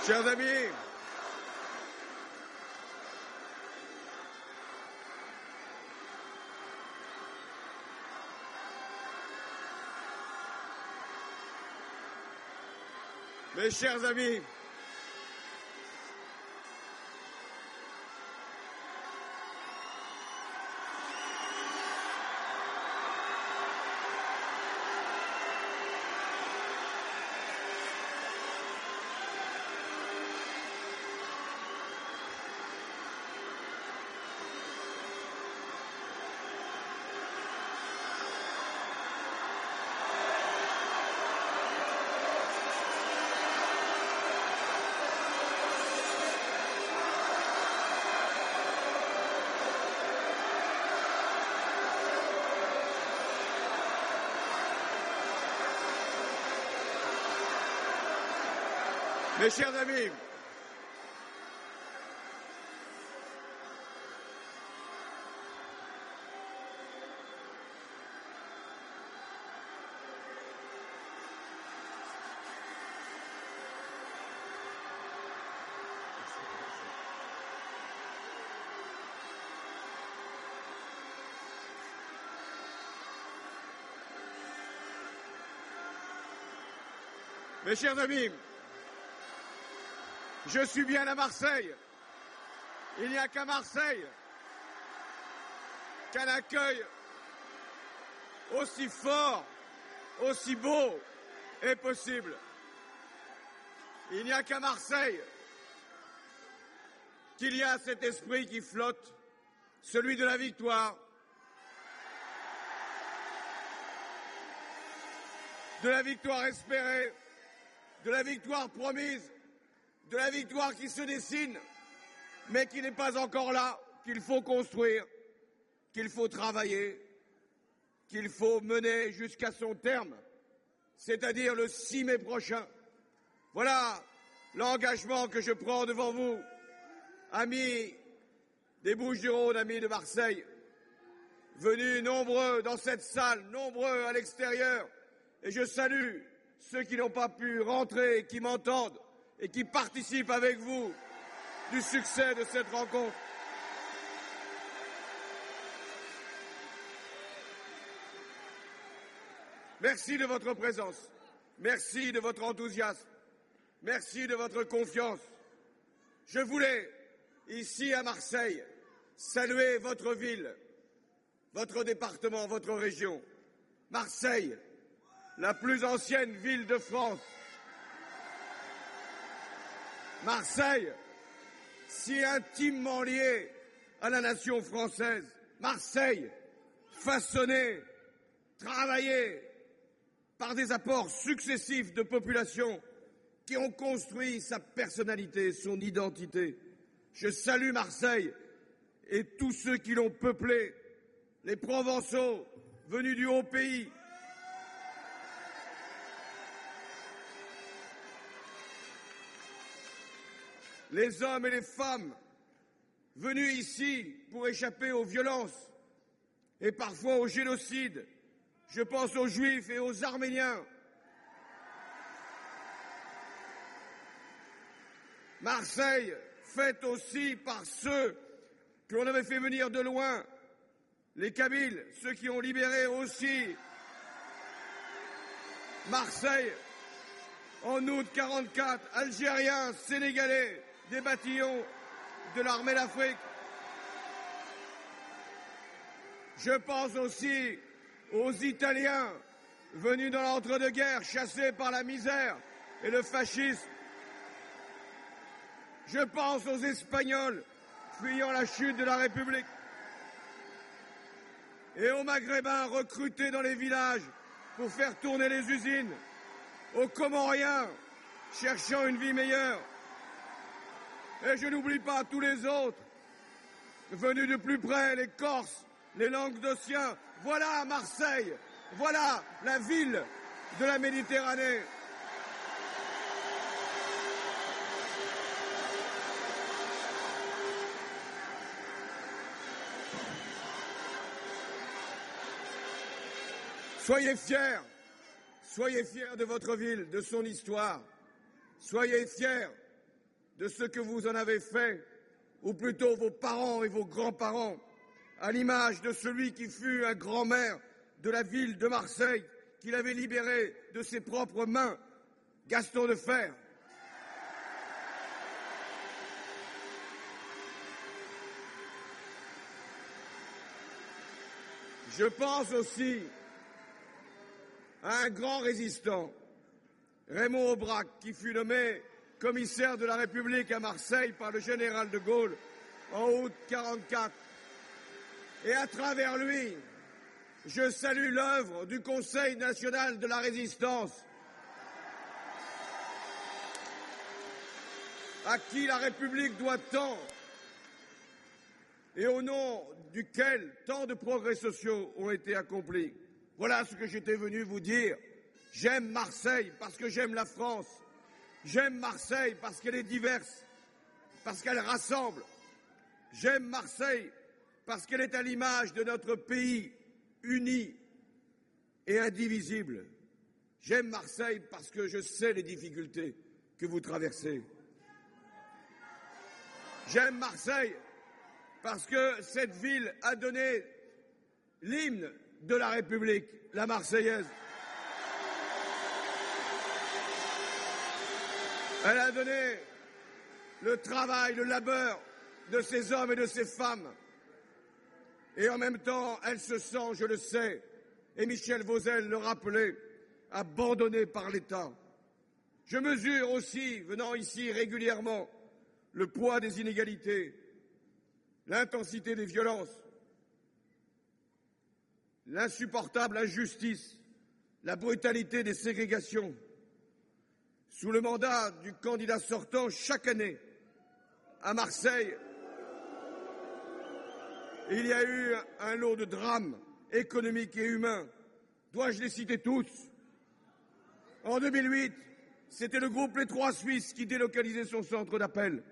Chers amis, mes chers amis, mes chers amis, mes chers amis, je suis bien à Marseille. Il n'y a qu'à Marseille qu'un accueil aussi fort, aussi beau est possible. Il n'y a qu'à Marseille qu'il y a cet esprit qui flotte, celui de la victoire, de la victoire espérée, de la victoire promise, de la victoire qui se dessine, mais qui n'est pas encore là, qu'il faut construire, qu'il faut travailler, qu'il faut mener jusqu'à son terme, c'est-à-dire le 6 mai prochain. Voilà l'engagement que je prends devant vous, amis des Bouches-du-Rhône, amis de Marseille, venus nombreux dans cette salle, nombreux à l'extérieur, et je salue ceux qui n'ont pas pu rentrer et qui m'entendent, et qui participent avec vous du succès de cette rencontre. Merci de votre présence, merci de votre enthousiasme, merci de votre confiance. Je voulais, ici à Marseille, saluer votre ville, votre département, votre région. Marseille, la plus ancienne ville de France. Marseille, si intimement liée à la nation française. Marseille, façonnée, travaillée par des apports successifs de populations qui ont construit sa personnalité, son identité. Je salue Marseille et tous ceux qui l'ont peuplée, les Provençaux venus du haut pays, les hommes et les femmes venus ici pour échapper aux violences et parfois au génocide. Je pense aux Juifs et aux Arméniens. Marseille, faite aussi par ceux que l'on avait fait venir de loin, les Kabyles, ceux qui ont libéré aussi Marseille en août 1944, Algériens, Sénégalais, des bataillons de l'armée d'Afrique. Je pense aussi aux Italiens venus dans l'entre-deux-guerres, chassés par la misère et le fascisme. Je pense aux Espagnols fuyant la chute de la République et aux Maghrébins recrutés dans les villages pour faire tourner les usines, aux Comoriens cherchant une vie meilleure. Et je n'oublie pas tous les autres, venus de plus près, les Corses, les Languedociens. Voilà Marseille, voilà la ville de la Méditerranée. Soyez fiers de votre ville, de son histoire. Soyez fiers de ce que vous en avez fait, ou plutôt vos parents et vos grands-parents, à l'image de celui qui fut un grand maire de la ville de Marseille, qu'il avait libéré de ses propres mains, Gaston Defferre. Je pense aussi à un grand résistant, Raymond Aubrac, qui fut nommé commissaire de la République à Marseille par le général de Gaulle en août 1944. Et à travers lui, je salue l'œuvre du Conseil national de la résistance, à qui la République doit tant, et au nom duquel tant de progrès sociaux ont été accomplis. Voilà ce que j'étais venu vous dire. J'aime Marseille parce que j'aime la France. J'aime Marseille parce qu'elle est diverse, parce qu'elle rassemble. J'aime Marseille parce qu'elle est à l'image de notre pays uni et indivisible. J'aime Marseille parce que je sais les difficultés que vous traversez. J'aime Marseille parce que cette ville a donné l'hymne de la République, la Marseillaise. Elle a donné le travail, le labeur de ces hommes et de ces femmes. Et en même temps, elle se sent, je le sais, et Michel Vauzel le rappelait, abandonnée par l'État. Je mesure aussi, venant ici régulièrement, le poids des inégalités, l'intensité des violences, l'insupportable injustice, la brutalité des ségrégations. Sous le mandat du candidat sortant, chaque année, à Marseille, il y a eu un lot de drames économiques et humains. Dois-je les citer tous? En 2008, c'était le groupe Les Trois Suisses qui délocalisait son centre d'appel.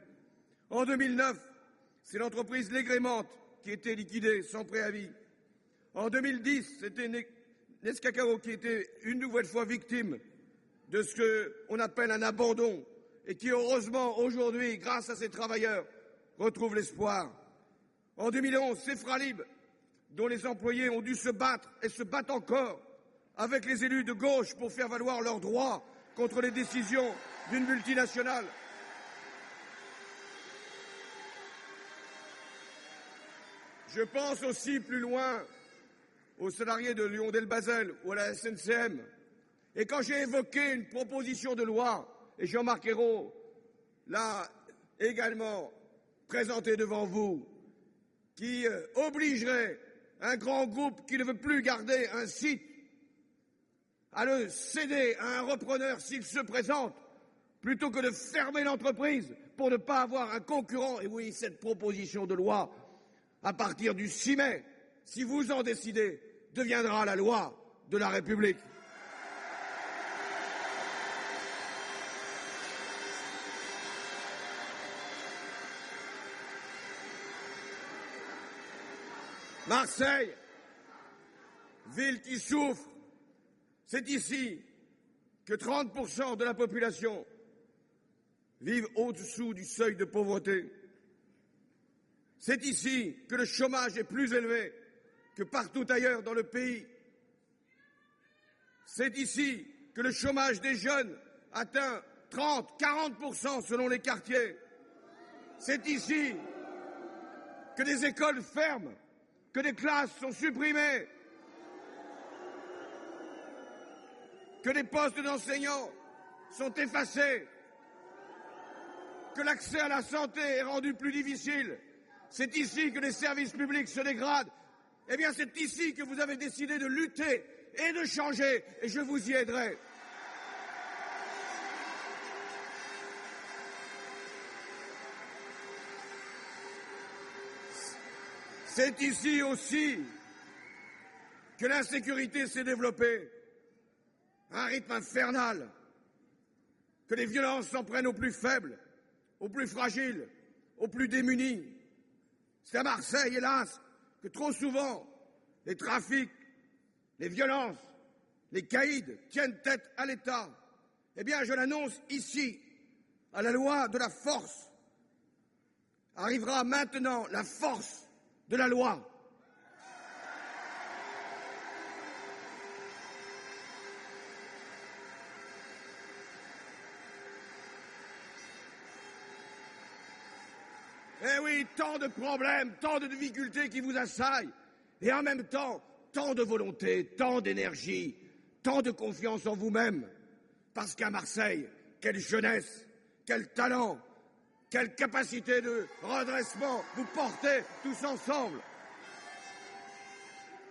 En 2009, c'est l'entreprise L'Égrémente qui était liquidée sans préavis. En 2010, c'était Nescacao qui était une nouvelle fois victime de ce qu'on appelle un abandon et qui, heureusement, aujourd'hui, grâce à ces travailleurs, retrouve l'espoir. En 2011, c'est Fralib, dont les employés ont dû se battre et se battent encore avec les élus de gauche pour faire valoir leurs droits contre les décisions d'une multinationale. Je pense aussi plus loin aux salariés de Lyon-Delbazel ou à la SNCM. Et quand j'ai évoqué une proposition de loi, et Jean-Marc Ayrault l'a également présenté devant vous, qui obligerait un grand groupe qui ne veut plus garder un site à le céder à un repreneur s'il se présente, plutôt que de fermer l'entreprise pour ne pas avoir un concurrent. Et oui, cette proposition de loi, à partir du 6 mai, si vous en décidez, deviendra la loi de la République. Marseille, ville qui souffre, c'est ici que 30% de la population vivent au-dessous du seuil de pauvreté. C'est ici que le chômage est plus élevé que partout ailleurs dans le pays. C'est ici que le chômage des jeunes atteint 30-40% selon les quartiers. C'est ici que des écoles ferment, que des classes sont supprimées, que des postes d'enseignants sont effacés, que l'accès à la santé est rendu plus difficile. C'est ici que les services publics se dégradent. Eh bien, c'est ici que vous avez décidé de lutter et de changer, et je vous y aiderai. C'est ici aussi que l'insécurité s'est développée à un rythme infernal, que les violences s'en prennent aux plus faibles, aux plus fragiles, aux plus démunis. C'est à Marseille, hélas, que trop souvent, les trafics, les violences, les caïds tiennent tête à l'État. Eh bien, je l'annonce ici, à la loi de la force. Arrivera maintenant la force de la loi. Eh oui, tant de problèmes, tant de difficultés qui vous assaillent, et en même temps, tant de volonté, tant d'énergie, tant de confiance en vous-même. Parce qu'à Marseille, quelle jeunesse, quel talent, quelle capacité de redressement vous portez tous ensemble.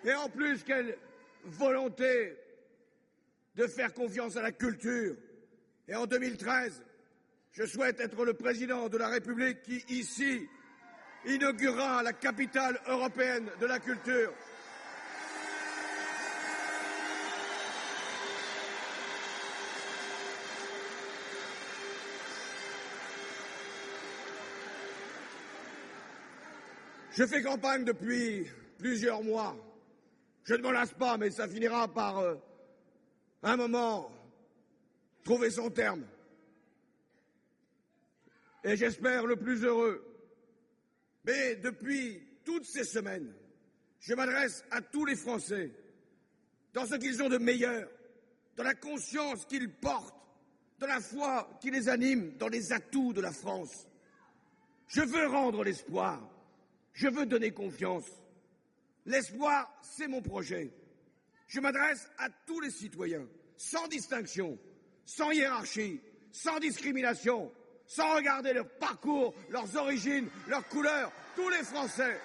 Et en plus, quelle volonté de faire confiance à la culture. Et en 2013, je souhaite être le président de la République qui, ici, inaugurera la capitale européenne de la culture. Je fais campagne depuis plusieurs mois. Je ne m'en lasse pas, mais ça finira par, un moment, trouver son terme. Et j'espère le plus heureux. Mais depuis toutes ces semaines, je m'adresse à tous les Français, dans ce qu'ils ont de meilleur, dans la conscience qu'ils portent, dans la foi qui les anime, dans les atouts de la France. Je veux rendre l'espoir, je veux donner confiance. L'espoir, c'est mon projet. Je m'adresse à tous les citoyens, sans distinction, sans hiérarchie, sans discrimination, sans regarder leur parcours, leurs origines, leurs couleurs, tous les Français.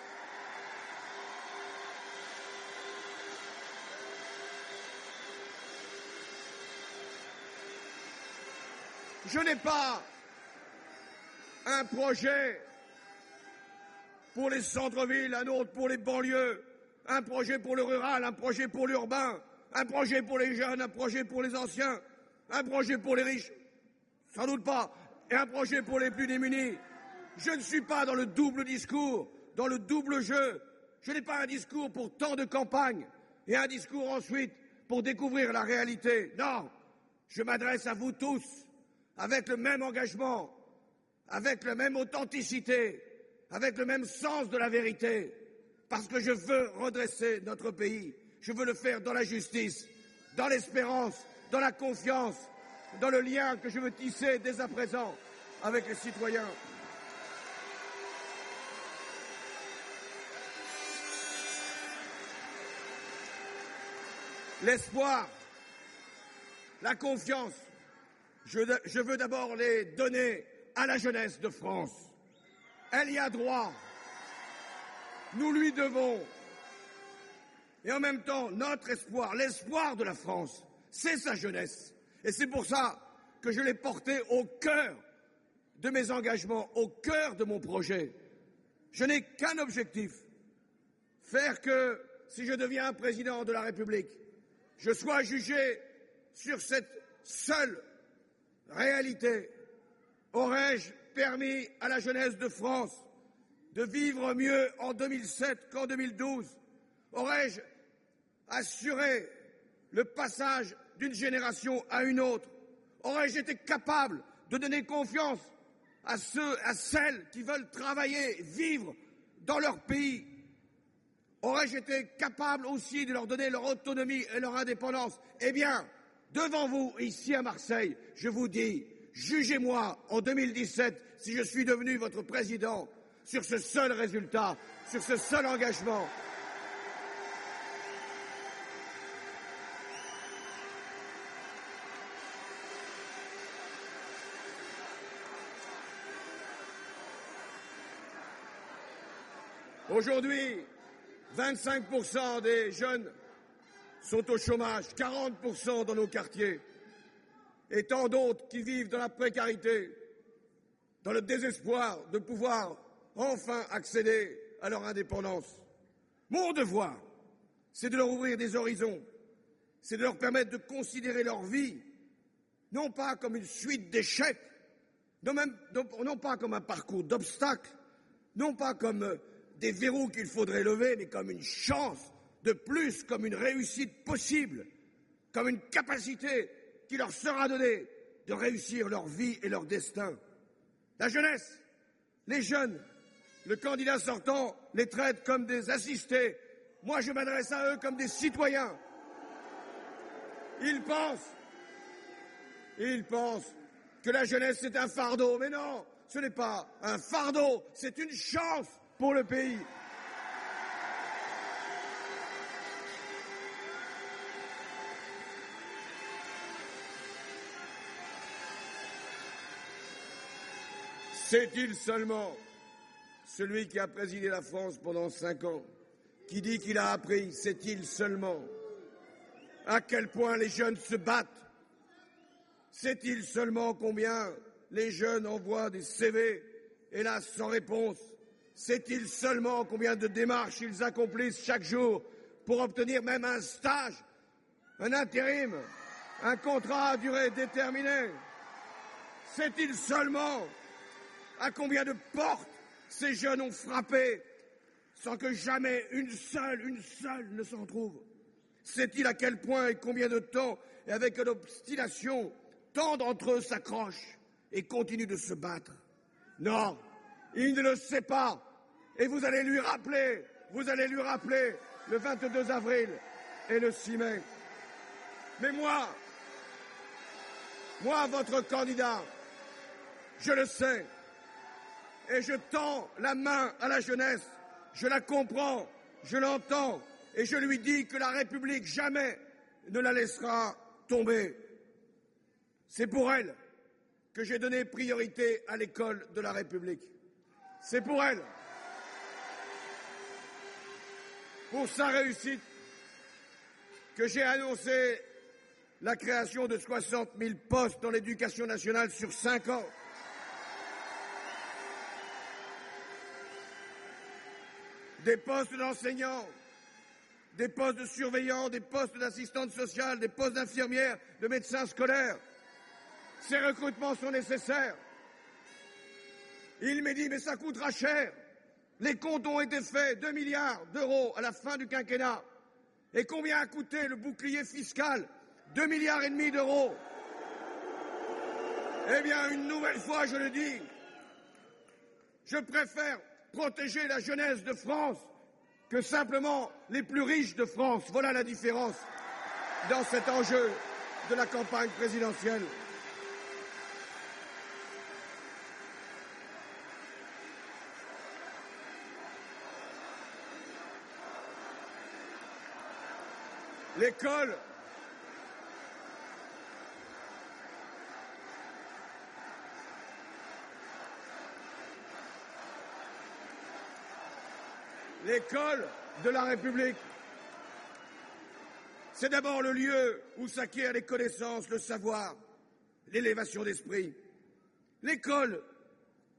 Je n'ai pas un projet pour les centres-villes, un autre pour les banlieues, un projet pour le rural, un projet pour l'urbain, un projet pour les jeunes, un projet pour les anciens, un projet pour les riches, sans doute pas, et un projet pour les plus démunis. Je ne suis pas dans le double discours, dans le double jeu. Je n'ai pas un discours pour tant de campagnes et un discours ensuite pour découvrir la réalité. Non, je m'adresse à vous tous avec le même engagement, avec la même authenticité, avec le même sens de la vérité, parce que je veux redresser notre pays. Je veux le faire dans la justice, dans l'espérance, dans la confiance, dans le lien que je veux tisser dès à présent avec les citoyens. L'espoir, la confiance, je veux d'abord les donner à la jeunesse de France. Elle y a droit. Nous lui devons. Et en même temps, notre espoir, l'espoir de la France, c'est sa jeunesse. Et c'est pour ça que je l'ai porté au cœur de mes engagements, au cœur de mon projet. Je n'ai qu'un objectif, faire que, si je deviens président de la République, je sois jugé sur cette seule réalité. Aurais-je permis à la jeunesse de France de vivre mieux en 2007 qu'en 2012? Aurais-je assuré le passage d'une génération à une autre? Aurais-je été capable de donner confiance à ceux, à celles qui veulent travailler, vivre dans leur pays? Aurais-je été capable aussi de leur donner leur autonomie et leur indépendance? Eh bien, devant vous, ici à Marseille, je vous dis, jugez-moi en 2017 si je suis devenu votre président sur ce seul résultat, sur ce seul engagement. Aujourd'hui, 25% des jeunes sont au chômage, 40% dans nos quartiers, et tant d'autres qui vivent dans la précarité, dans le désespoir de pouvoir enfin accéder à leur indépendance. Mon devoir, c'est de leur ouvrir des horizons, c'est de leur permettre de considérer leur vie, non pas comme une suite d'échecs, non pas comme un parcours d'obstacles, non pas comme des verrous qu'il faudrait lever, mais comme une chance de plus, comme une réussite possible, comme une capacité qui leur sera donnée de réussir leur vie et leur destin. La jeunesse, les jeunes, le candidat sortant les traite comme des assistés. Moi, je m'adresse à eux comme des citoyens. Ils pensent que la jeunesse, c'est un fardeau. Mais non, ce n'est pas un fardeau, c'est une chance pour le pays. C'est-il seulement celui qui a présidé la France pendant 5 ans, qui dit qu'il a appris, sait-il seulement à quel point les jeunes se battent? Sait-il seulement combien les jeunes envoient des CV, hélas sans réponse? Sait-il seulement combien de démarches ils accomplissent chaque jour pour obtenir même un stage, un intérim, un contrat à durée déterminée? Sait-il seulement à combien de portes ces jeunes ont frappé sans que jamais une seule ne s'en trouve? Sait-il à quel point et combien de temps et avec quelle obstination tant d'entre eux s'accrochent et continuent de se battre? Non, il ne le sait pas. Et vous allez lui rappeler le 22 avril et le 6 mai. Mais moi, votre candidat, je le sais. Et je tends la main à la jeunesse, je la comprends, je l'entends, et je lui dis que la République jamais ne la laissera tomber. C'est pour elle que j'ai donné priorité à l'école de la République. C'est pour elle, pour sa réussite, que j'ai annoncé la création de 60 000 postes dans l'éducation nationale sur 5 ans. Des postes d'enseignants, des postes de surveillants, des postes d'assistantes sociales, des postes d'infirmières, de médecins scolaires. Ces recrutements sont nécessaires. Il m'a dit, mais ça coûtera cher. Les comptes ont été faits, 2 milliards d'euros à la fin du quinquennat. Et combien a coûté le bouclier fiscal? 2,5 milliards d'euros. Eh bien, une nouvelle fois, je le dis, je préfère protéger la jeunesse de France que simplement les plus riches de France. Voilà la différence dans cet enjeu de la campagne présidentielle. L'école, l'école de la République, c'est d'abord le lieu où s'acquièrent les connaissances, le savoir, l'élévation d'esprit. L'école,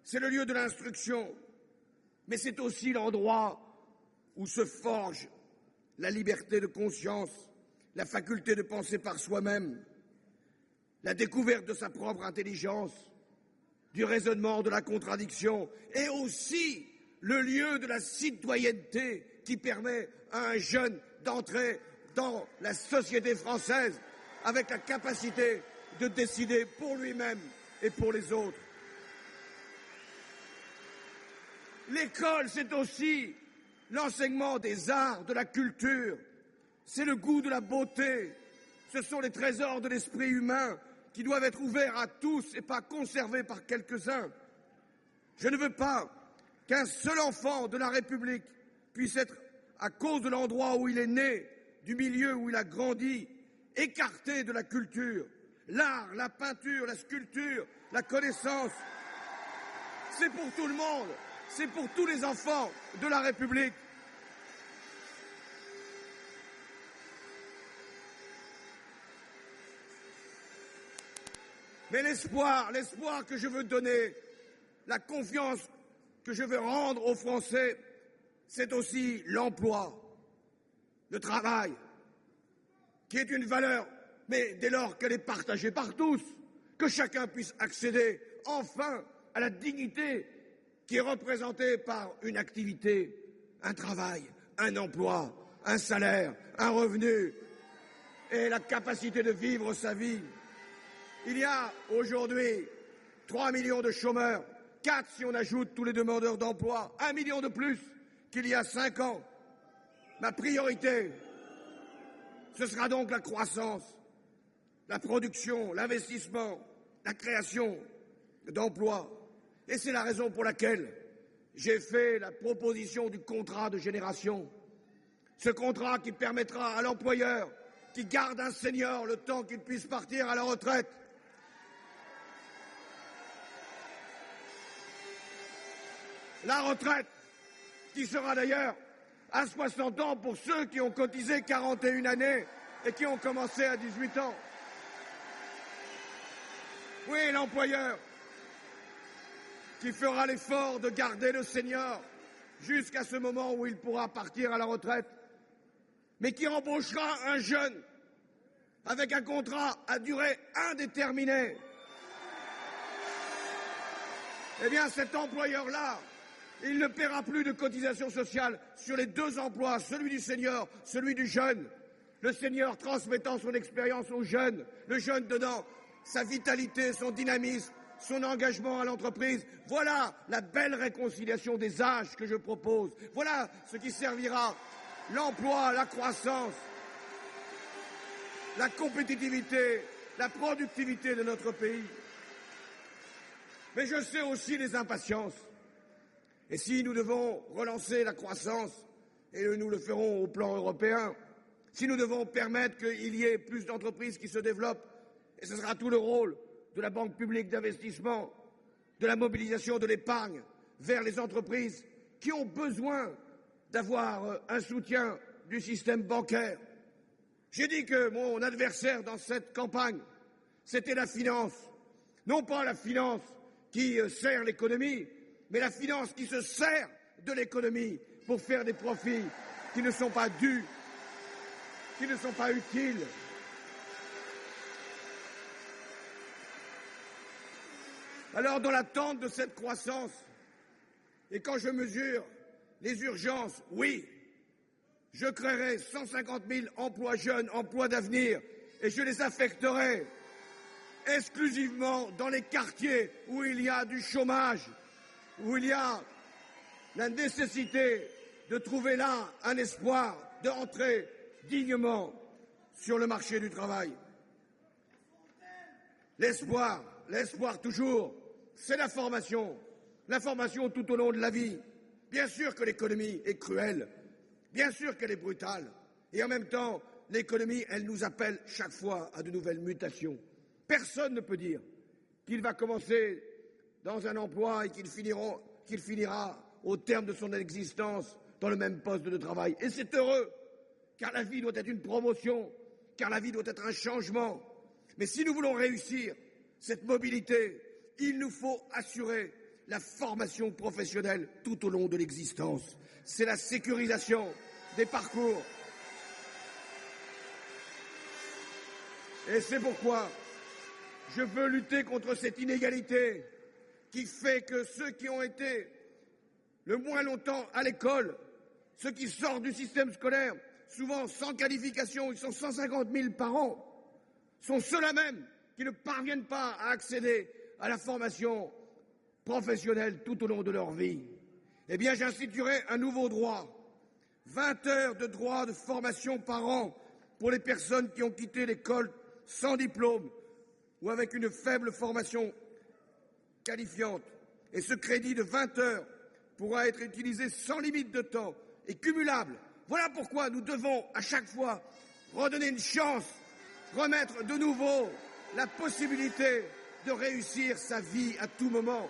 c'est le lieu de l'instruction, mais c'est aussi l'endroit où se forge la liberté de conscience, la faculté de penser par soi-même, la découverte de sa propre intelligence, du raisonnement, de la contradiction, et aussi le lieu de la citoyenneté qui permet à un jeune d'entrer dans la société française avec la capacité de décider pour lui-même et pour les autres. L'école, c'est aussi l'enseignement des arts, de la culture, c'est le goût de la beauté, ce sont les trésors de l'esprit humain qui doivent être ouverts à tous et pas conservés par quelques-uns. Je ne veux pas qu'un seul enfant de la République puisse être, à cause de l'endroit où il est né, du milieu où il a grandi, écarté de la culture. L'art, la peinture, la sculpture, la connaissance, c'est pour tout le monde. C'est pour tous les enfants de la République. Mais l'espoir que je veux donner, la confiance que je veux rendre aux Français, c'est aussi l'emploi, le travail, qui est une valeur, mais dès lors qu'elle est partagée par tous, que chacun puisse accéder enfin à la dignité qui est représentée par une activité, un travail, un emploi, un salaire, un revenu et la capacité de vivre sa vie. Il y a aujourd'hui 3 millions de chômeurs, 4 si on ajoute tous les demandeurs d'emploi, 1 million de plus qu'il y a 5 ans. Ma priorité, ce sera donc la croissance, la production, l'investissement, la création d'emplois. Et c'est la raison pour laquelle j'ai fait la proposition du contrat de génération. Ce contrat qui permettra à l'employeur qui garde un senior le temps qu'il puisse partir à la retraite. La retraite qui sera d'ailleurs à 60 ans pour ceux qui ont cotisé 41 années et qui ont commencé à 18 ans. Oui, l'employeur qui fera l'effort de garder le senior jusqu'à ce moment où il pourra partir à la retraite, mais qui embauchera un jeune avec un contrat à durée indéterminée. Eh bien, cet employeur-là, il ne paiera plus de cotisations sociales sur les 2 emplois, celui du senior, celui du jeune. Le senior transmettant son expérience au jeune, le jeune donnant sa vitalité, son dynamisme, son engagement à l'entreprise. Voilà la belle réconciliation des âges que je propose. Voilà ce qui servira l'emploi, la croissance, la compétitivité, la productivité de notre pays. Mais je sais aussi les impatiences. Et si nous devons relancer la croissance, et nous le ferons au plan européen, si nous devons permettre qu'il y ait plus d'entreprises qui se développent, et ce sera tout le rôle de la Banque publique d'investissement, de la mobilisation de l'épargne vers les entreprises qui ont besoin d'avoir un soutien du système bancaire. J'ai dit que mon adversaire dans cette campagne, c'était la finance. Non pas la finance qui sert l'économie, mais la finance qui se sert de l'économie pour faire des profits qui ne sont pas dus, qui ne sont pas utiles. Alors, dans l'attente de cette croissance, et quand je mesure les urgences, oui, je créerai 150 000 emplois jeunes, emplois d'avenir, et je les affecterai exclusivement dans les quartiers où il y a du chômage, où il y a la nécessité de trouver là un espoir d'entrer dignement sur le marché du travail. L'espoir toujours, c'est la formation tout au long de la vie. Bien sûr que l'économie est cruelle, bien sûr qu'elle est brutale, et en même temps, l'économie, elle nous appelle chaque fois à de nouvelles mutations. Personne ne peut dire qu'il va commencer dans un emploi et qu'il finira au terme de son existence dans le même poste de travail. Et c'est heureux, car la vie doit être une promotion, car la vie doit être un changement. Mais si nous voulons réussir cette mobilité, il nous faut assurer la formation professionnelle tout au long de l'existence. C'est la sécurisation des parcours. Et c'est pourquoi je veux lutter contre cette inégalité qui fait que ceux qui ont été le moins longtemps à l'école, ceux qui sortent du système scolaire, souvent sans qualification, ils sont 150 000 par an, sont ceux-là même qui ne parviennent pas à accéder à la formation professionnelle tout au long de leur vie. Eh bien, j'instituerai un nouveau droit, 20 heures de droit de formation par an pour les personnes qui ont quitté l'école sans diplôme ou avec une faible formation qualifiante. Et ce crédit de 20 heures pourra être utilisé sans limite de temps et cumulable. Voilà pourquoi nous devons à chaque fois redonner une chance, remettre de nouveau la possibilité de réussir sa vie à tout moment.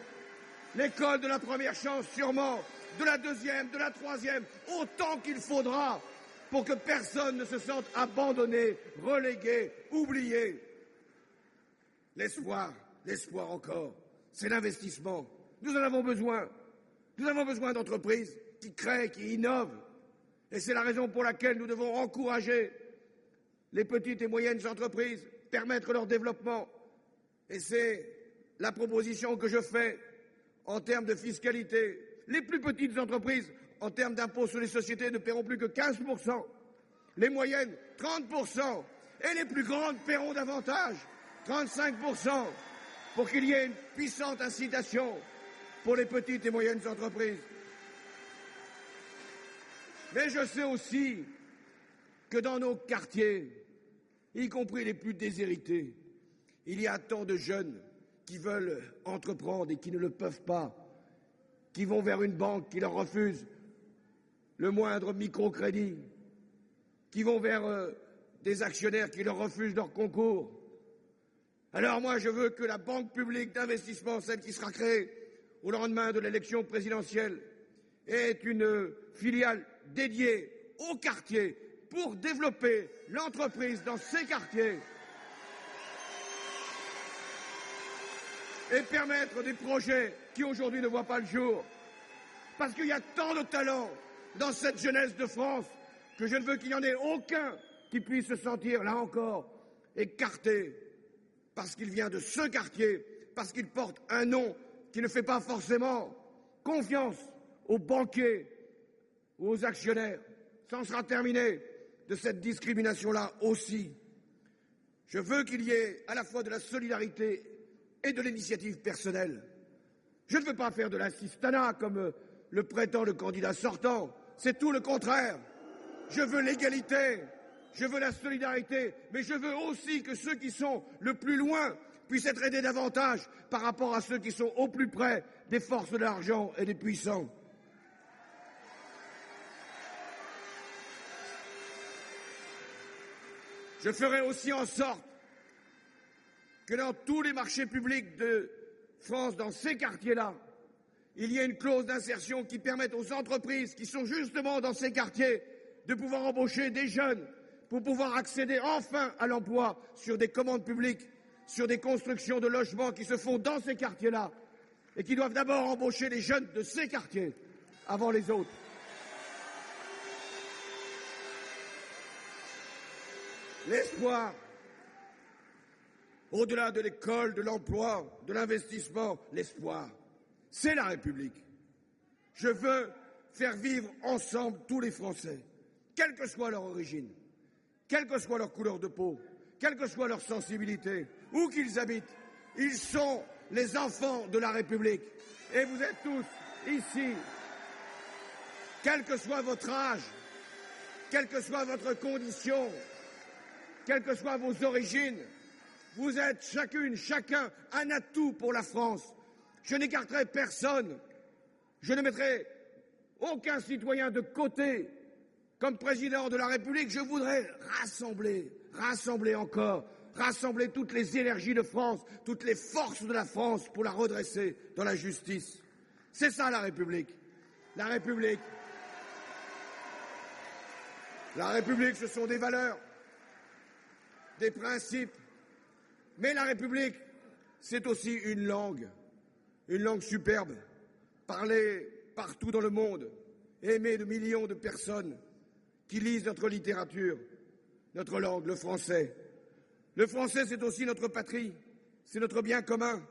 L'école de la première chance, sûrement, de la deuxième, de la troisième, autant qu'il faudra pour que personne ne se sente abandonné, relégué, oublié. L'espoir encore, c'est l'investissement. Nous en avons besoin. Nous avons besoin d'entreprises qui créent, qui innovent. Et c'est la raison pour laquelle nous devons encourager les petites et moyennes entreprises, permettre leur développement. Et c'est la proposition que je fais en termes de fiscalité. Les plus petites entreprises, en termes d'impôt sur les sociétés, ne paieront plus que 15%. Les moyennes, 30%. Et les plus grandes paieront davantage. 35% pour qu'il y ait une puissante incitation pour les petites et moyennes entreprises. Mais je sais aussi que dans nos quartiers, y compris les plus déshérités, il y a tant de jeunes qui veulent entreprendre et qui ne le peuvent pas, qui vont vers une banque qui leur refuse le moindre microcrédit, qui vont vers des actionnaires qui leur refusent leur concours. Alors moi, je veux que la banque publique d'investissement, celle qui sera créée au lendemain de l'élection présidentielle, ait une filiale dédiée aux quartiers pour développer l'entreprise dans ces quartiers et permettre des projets qui aujourd'hui ne voient pas le jour. Parce qu'il y a tant de talents dans cette jeunesse de France que je ne veux qu'il n'y en ait aucun qui puisse se sentir, là encore, écarté parce qu'il vient de ce quartier, parce qu'il porte un nom qui ne fait pas forcément confiance aux banquiers ou aux actionnaires. Ça en sera terminé de cette discrimination-là aussi. Je veux qu'il y ait à la fois de la solidarité et de l'initiative personnelle. Je ne veux pas faire de l'assistanat comme le prétend le candidat sortant. C'est tout le contraire. Je veux l'égalité, je veux la solidarité, mais je veux aussi que ceux qui sont le plus loin puissent être aidés davantage par rapport à ceux qui sont au plus près des forces de l'argent et des puissants. Je ferai aussi en sorte que dans tous les marchés publics de France, dans ces quartiers-là, il y ait une clause d'insertion qui permette aux entreprises qui sont justement dans ces quartiers de pouvoir embaucher des jeunes pour pouvoir accéder enfin à l'emploi sur des commandes publiques, sur des constructions de logements qui se font dans ces quartiers-là et qui doivent d'abord embaucher les jeunes de ces quartiers avant les autres. L'espoir, au-delà de l'école, de l'emploi, de l'investissement, l'espoir, c'est la République. Je veux faire vivre ensemble tous les Français, quelle que soit leur origine, quelle que soit leur couleur de peau, quelle que soit leur sensibilité, où qu'ils habitent. Ils sont les enfants de la République. Et vous êtes tous ici, quel que soit votre âge, quelle que soit votre condition, quelles que soient vos origines, vous êtes chacune, chacun un atout pour la France. Je n'écarterai personne. Je ne mettrai aucun citoyen de côté. Comme président de la République, je voudrais rassembler encore, rassembler toutes les énergies de France, toutes les forces de la France pour la redresser dans la justice. C'est ça la République. La République, ce sont des valeurs, des principes. Mais la République, c'est aussi une langue superbe, parlée partout dans le monde, aimée de millions de personnes qui lisent notre littérature, notre langue, le français. Le français, c'est aussi notre patrie, c'est notre bien commun.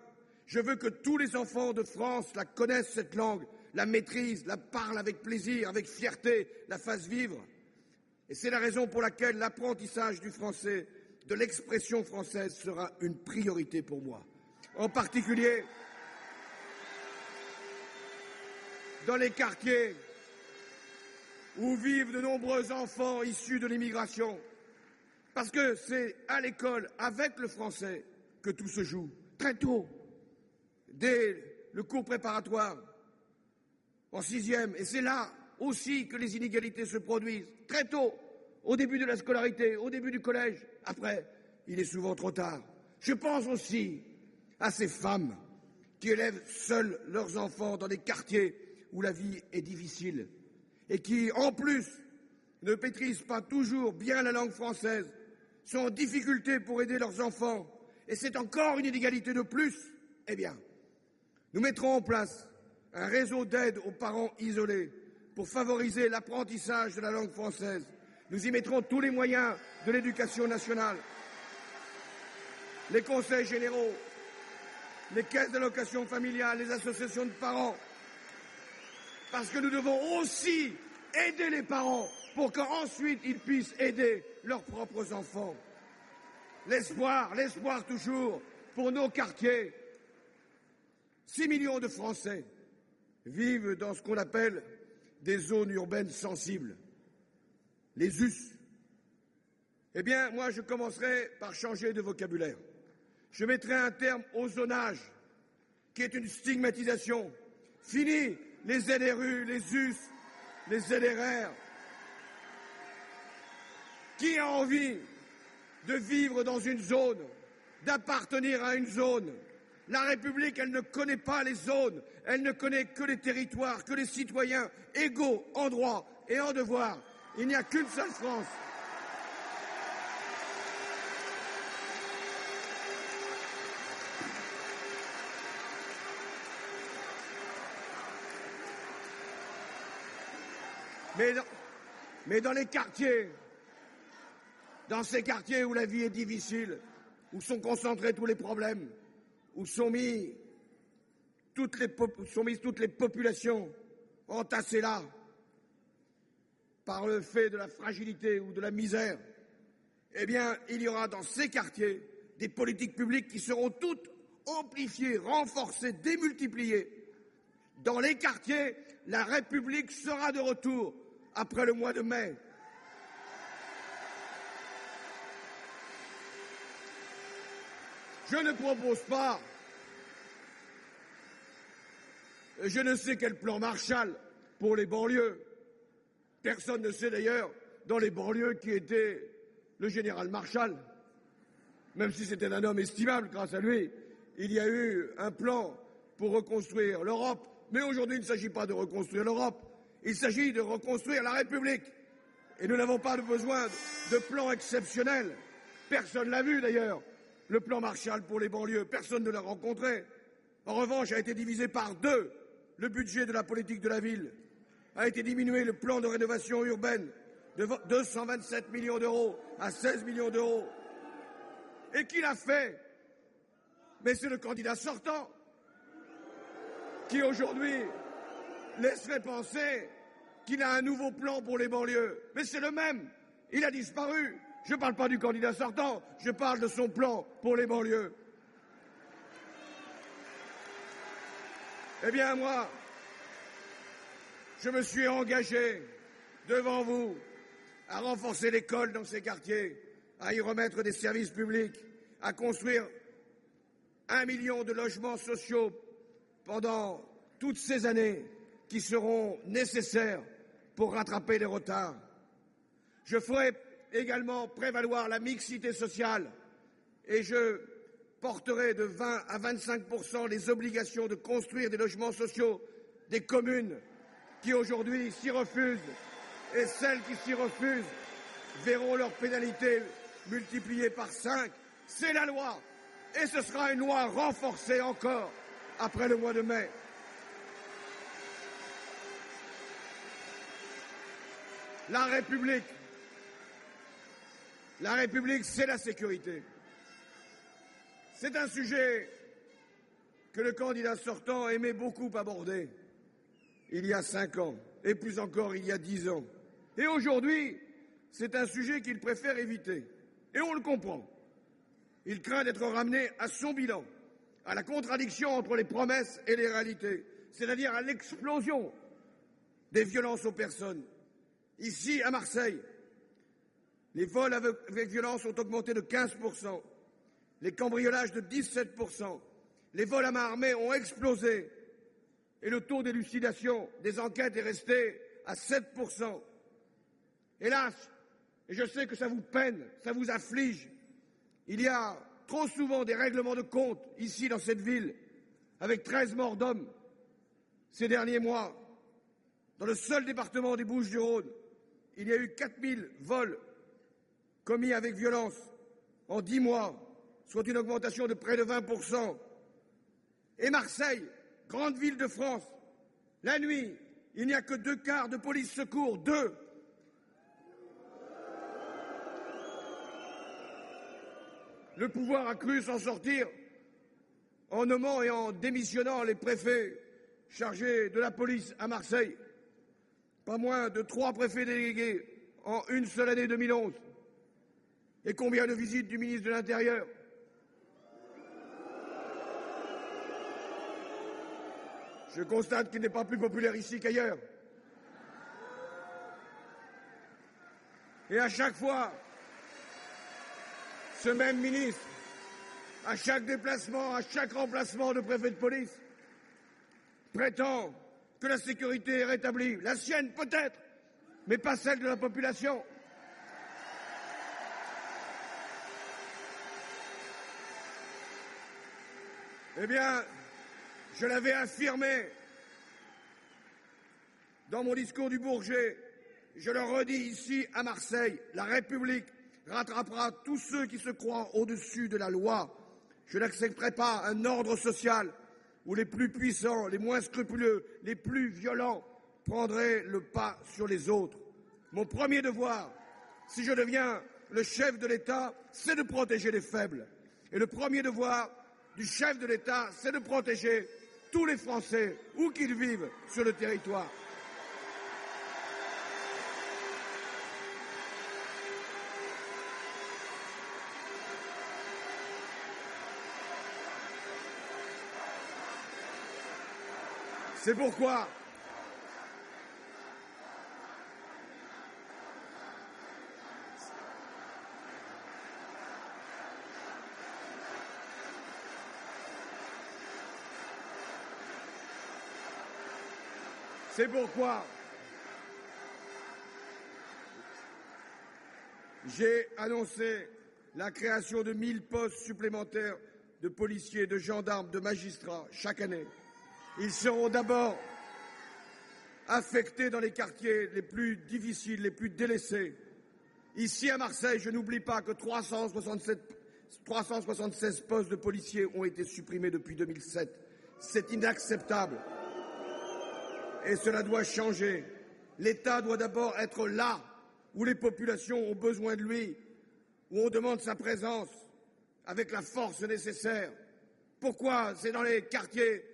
Je veux que tous les enfants de France la connaissent, cette langue, la maîtrisent, la parlent avec plaisir, avec fierté, la fassent vivre. Et c'est la raison pour laquelle l'apprentissage du français, de l'expression française sera une priorité pour moi. En particulier dans les quartiers où vivent de nombreux enfants issus de l'immigration. Parce que c'est à l'école, avec le français, que tout se joue. Très tôt, dès le cours préparatoire, en 6e. Et c'est là aussi que les inégalités se produisent. Très tôt, au début de la scolarité, au début du collège. Après, il est souvent trop tard. Je pense aussi à ces femmes qui élèvent seules leurs enfants dans des quartiers où la vie est difficile et qui, en plus, ne maîtrisent pas toujours bien la langue française, sont en difficulté pour aider leurs enfants, et c'est encore une inégalité de plus. Eh bien, nous mettrons en place un réseau d'aide aux parents isolés pour favoriser l'apprentissage de la langue française. Nous y mettrons tous les moyens de l'éducation nationale, les conseils généraux, les caisses d'allocation familiale, les associations de parents, parce que nous devons aussi aider les parents pour qu'ensuite ils puissent aider leurs propres enfants. l'espoir toujours pour nos quartiers. 6 millions de Français vivent dans ce qu'on appelle des zones urbaines sensibles, les US. Eh bien, moi, je commencerai par changer de vocabulaire. Je mettrai un terme au zonage, qui est une stigmatisation. Fini les ZRU, les US, les ZRR. Qui a envie de vivre dans une zone, d'appartenir à une zone? La République, elle ne connaît pas les zones, elle ne connaît que les territoires, que les citoyens égaux en droit et en devoir. Il n'y a qu'une seule France. Mais dans les quartiers, dans ces quartiers où la vie est difficile, où sont concentrés tous les problèmes, où sont mises toutes les populations entassées là, par le fait de la fragilité ou de la misère, eh bien, il y aura dans ces quartiers des politiques publiques qui seront toutes amplifiées, renforcées, démultipliées. Dans les quartiers, la République sera de retour après le mois de mai. Je ne propose pas, je ne sais quel plan Marshall pour les banlieues. Personne ne sait d'ailleurs dans les banlieues qui était le général Marshall. Même si c'était un homme estimable, grâce à lui, il y a eu un plan pour reconstruire l'Europe. Mais aujourd'hui, il ne s'agit pas de reconstruire l'Europe, il s'agit de reconstruire la République. Et nous n'avons pas besoin de plan exceptionnel. Personne ne l'a vu d'ailleurs. Le plan Marshall pour les banlieues, personne ne l'a rencontré. En revanche, a été divisé par 2 le budget de la politique de la ville. A été diminué le plan de rénovation urbaine de 227 millions d'euros à 16 millions d'euros. Et qui l'a fait? Mais c'est le candidat sortant qui aujourd'hui laisserait penser qu'il a un nouveau plan pour les banlieues. Mais c'est le même, il a disparu. Je ne parle pas du candidat sortant, je parle de son plan pour les banlieues. Eh bien, moi, je me suis engagé devant vous à renforcer l'école dans ces quartiers, à y remettre des services publics, à construire 1 million de logements sociaux pendant toutes ces années qui seront nécessaires pour rattraper les retards. Je ferai également prévaloir la mixité sociale et je porterai de 20 à 25% les obligations de construire des logements sociaux des communes qui aujourd'hui s'y refusent, et celles qui s'y refusent verront leurs pénalités multipliées par 5. C'est la loi et ce sera une loi renforcée encore après le mois de mai. La République, c'est la sécurité. C'est un sujet que le candidat sortant aimait beaucoup aborder il y a 5 ans, et plus encore il y a 10 ans. Et aujourd'hui, c'est un sujet qu'il préfère éviter. Et on le comprend. Il craint d'être ramené à son bilan, à la contradiction entre les promesses et les réalités, c'est-à-dire à l'explosion des violences aux personnes. Ici, à Marseille, les vols avec violence ont augmenté de 15%, les cambriolages de 17%, les vols à main armée ont explosé et le taux d'élucidation des enquêtes est resté à 7%. Hélas, et je sais que ça vous peine, ça vous afflige, il y a trop souvent des règlements de compte ici dans cette ville, avec 13 morts d'hommes ces derniers mois. Dans le seul département des Bouches-du-Rhône, il y a eu 4000 vols commis avec violence en 10 mois, soit une augmentation de près de 20%. Et Marseille, grande ville de France, la nuit, il n'y a que 2 cars de police secours, 2. Le pouvoir a cru s'en sortir en nommant et en démissionnant les préfets chargés de la police à Marseille. Pas moins de 3 préfets délégués en une seule année 2011. Et combien de visites du ministre de l'Intérieur? Je constate qu'il n'est pas plus populaire ici qu'ailleurs. Et à chaque fois, ce même ministre, à chaque déplacement, à chaque remplacement de préfet de police, prétend que la sécurité est rétablie. La sienne peut-être, mais pas celle de la population. Eh bien, je l'avais affirmé dans mon discours du Bourget, je le redis ici à Marseille, la République rattrapera tous ceux qui se croient au-dessus de la loi. Je n'accepterai pas un ordre social où les plus puissants, les moins scrupuleux, les plus violents prendraient le pas sur les autres. Mon premier devoir, si je deviens le chef de l'État, c'est de protéger les faibles. Et le premier devoir du chef de l'État, c'est de protéger tous les Français, où qu'ils vivent sur le territoire. C'est pourquoi j'ai annoncé la création de 1000 postes supplémentaires de policiers, de gendarmes, de magistrats chaque année. Ils seront d'abord affectés dans les quartiers les plus difficiles, les plus délaissés. Ici à Marseille, je n'oublie pas que 376 postes de policiers ont été supprimés depuis 2007. C'est inacceptable. Et cela doit changer. L'État doit d'abord être là où les populations ont besoin de lui, où on demande sa présence avec la force nécessaire. Pourquoi c'est dans les quartiers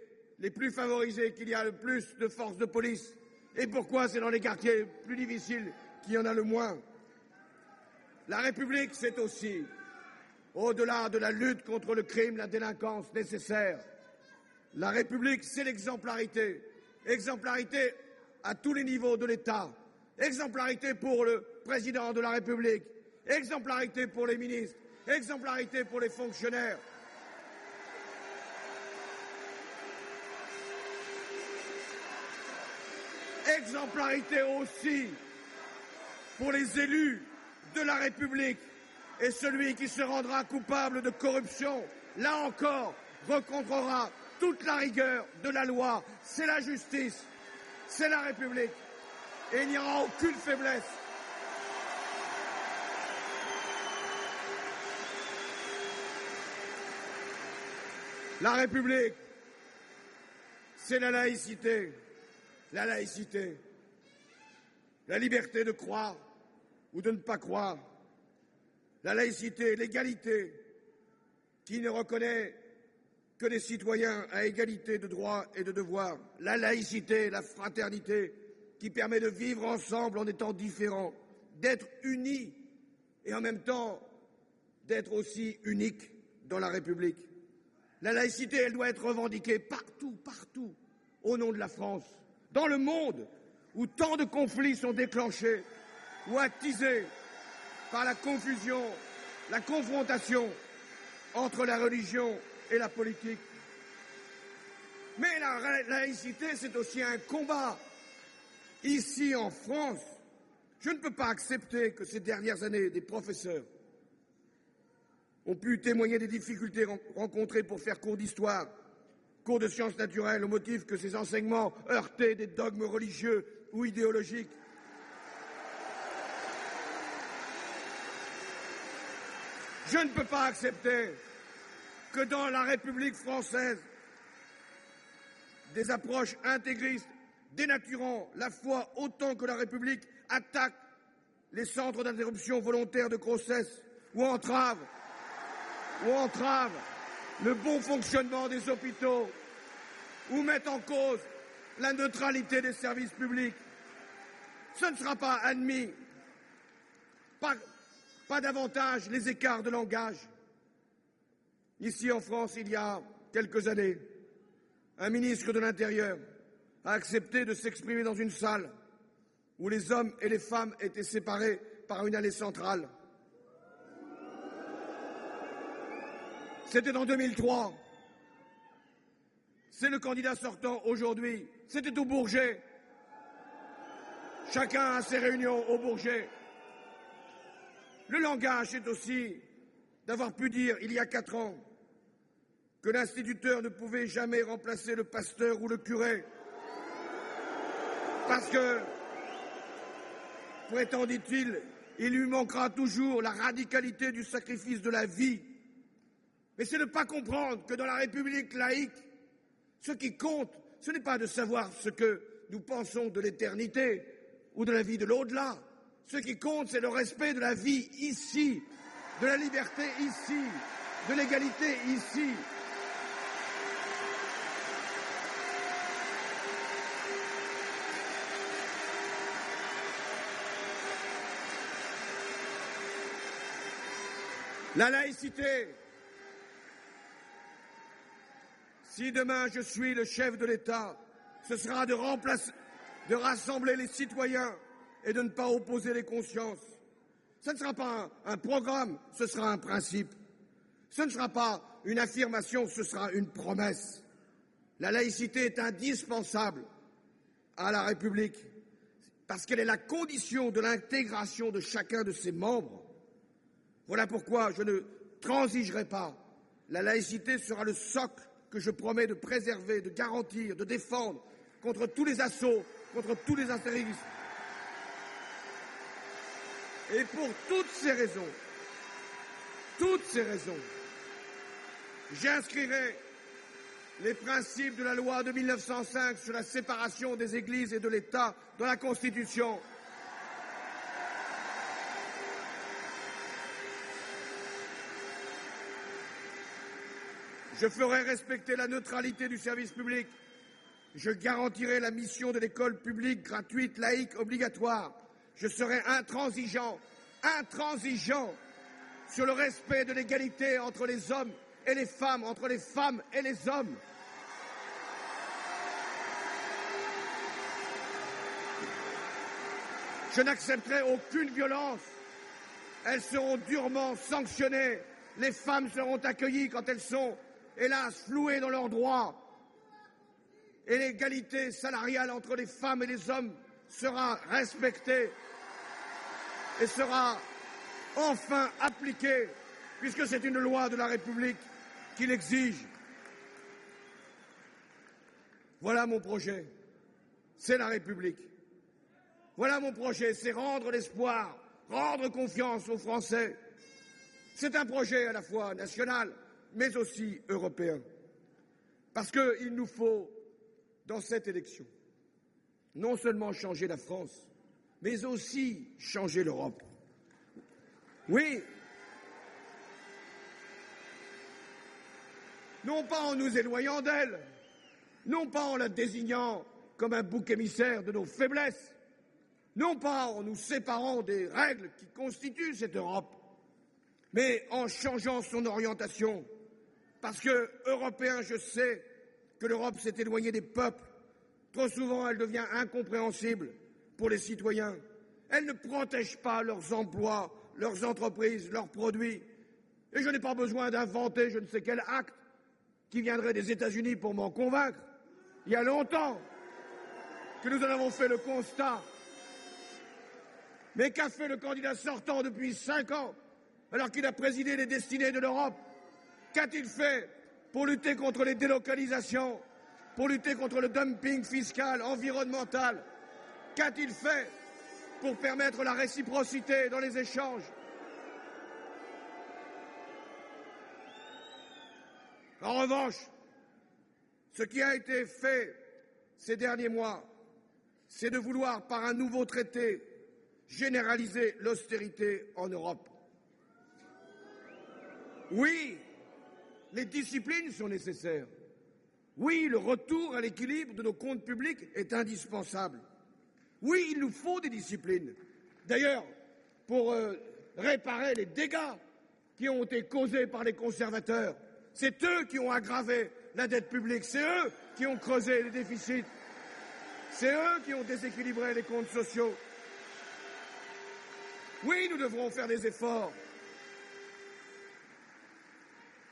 les plus favorisés qu'il y a le plus de forces de police? Et pourquoi c'est dans les quartiers plus difficiles qu'il y en a le moins? La République, c'est aussi, au-delà de la lutte contre le crime, la délinquance nécessaire, la République, c'est l'exemplarité. Exemplarité à tous les niveaux de l'État. Exemplarité pour le président de la République. Exemplarité pour les ministres. Exemplarité pour les fonctionnaires. Exemplarité aussi pour les élus de la République. Et celui qui se rendra coupable de corruption, là encore, rencontrera toute la rigueur de la loi. C'est la justice, c'est la République. Et il n'y aura aucune faiblesse. La République, c'est la laïcité. La laïcité, la liberté de croire ou de ne pas croire. La laïcité, l'égalité, qui ne reconnaît que les citoyens à égalité de droits et de devoirs. La laïcité, la fraternité, qui permet de vivre ensemble en étant différents, d'être unis et en même temps d'être aussi uniques dans la République. La laïcité, elle doit être revendiquée partout, partout, au nom de la France. Dans le monde où tant de conflits sont déclenchés ou attisés par la confusion, la confrontation entre la religion et la politique. Mais la laïcité, c'est aussi un combat. Ici, en France, je ne peux pas accepter que ces dernières années, des professeurs ont pu témoigner des difficultés rencontrées pour faire cours d'histoire, cours de sciences naturelles, au motif que ces enseignements heurtaient des dogmes religieux ou idéologiques. Je ne peux pas accepter que dans la République française, des approches intégristes dénaturant la foi autant que la République attaquent les centres d'interruption volontaire de grossesse ou entravent le bon fonctionnement des hôpitaux ou mettent en cause la neutralité des services publics. Ce ne sera pas admis. pas davantage les écarts de langage. Ici en France, il y a quelques années, un ministre de l'Intérieur a accepté de s'exprimer dans une salle où les hommes et les femmes étaient séparés par une allée centrale. C'était en 2003. C'est le candidat sortant aujourd'hui. C'était au Bourget. Chacun a ses réunions au Bourget. Le langage est aussi d'avoir pu dire il y a 4 ans que l'instituteur ne pouvait jamais remplacer le pasteur ou le curé. Parce que, prétendit-il, il lui manquera toujours la radicalité du sacrifice de la vie. Mais c'est ne pas comprendre que dans la République laïque, ce qui compte, ce n'est pas de savoir ce que nous pensons de l'éternité ou de la vie de l'au-delà. Ce qui compte, c'est le respect de la vie ici, de la liberté ici, de l'égalité ici. La laïcité. Si demain je suis le chef de l'État, ce sera de rassembler les citoyens et de ne pas opposer les consciences. Ce ne sera pas un programme, ce sera un principe. Ce ne sera pas une affirmation, ce sera une promesse. La laïcité est indispensable à la République parce qu'elle est la condition de l'intégration de chacun de ses membres. Voilà pourquoi je ne transigerai pas. La laïcité sera le socle que je promets de préserver, de garantir, de défendre contre tous les assauts, contre tous les intégrismes. Et pour toutes ces raisons, j'inscrirai les principes de la loi de 1905 sur la séparation des églises et de l'État dans la Constitution. Je ferai respecter la neutralité du service public. Je garantirai la mission de l'école publique gratuite, laïque, obligatoire. Je serai intransigeant sur le respect de l'égalité entre les hommes et les femmes, entre les femmes et les hommes. Je n'accepterai aucune violence. Elles seront durement sanctionnées. Les femmes seront accueillies quand elles sont, hélas, flouées dans leurs droits. Et l'égalité salariale entre les femmes et les hommes sera respectée et sera enfin appliquée, puisque c'est une loi de la République qui l'exige. Voilà mon projet, c'est la République. Voilà mon projet, c'est rendre l'espoir, rendre confiance aux Français. C'est un projet à la fois national, mais aussi européen. Parce qu'il nous faut, dans cette élection, non seulement changer la France, mais aussi changer l'Europe. Oui, non pas en nous éloignant d'elle, non pas en la désignant comme un bouc émissaire de nos faiblesses, non pas en nous séparant des règles qui constituent cette Europe, mais en changeant son orientation. Parce que, Européen, je sais que l'Europe s'est éloignée des peuples. Trop souvent, elle devient incompréhensible pour les citoyens. Elle ne protège pas leurs emplois, leurs entreprises, leurs produits. Et je n'ai pas besoin d'inventer je ne sais quel acte qui viendrait des États-Unis pour m'en convaincre. Il y a longtemps que nous en avons fait le constat. Mais qu'a fait le candidat sortant depuis 5 ans, alors qu'il a présidé les destinées de l'Europe? Qu'a-t-il fait pour lutter contre les délocalisations, pour lutter contre le dumping fiscal, environnemental? Qu'a-t-il fait pour permettre la réciprocité dans les échanges? En revanche, ce qui a été fait ces derniers mois, c'est de vouloir, par un nouveau traité, généraliser l'austérité en Europe. Oui, les disciplines sont nécessaires. Oui, le retour à l'équilibre de nos comptes publics est indispensable. Oui, il nous faut des disciplines. D'ailleurs, pour réparer les dégâts qui ont été causés par les conservateurs. C'est eux qui ont aggravé la dette publique, c'est eux qui ont creusé les déficits, c'est eux qui ont déséquilibré les comptes sociaux. Oui, nous devrons faire des efforts.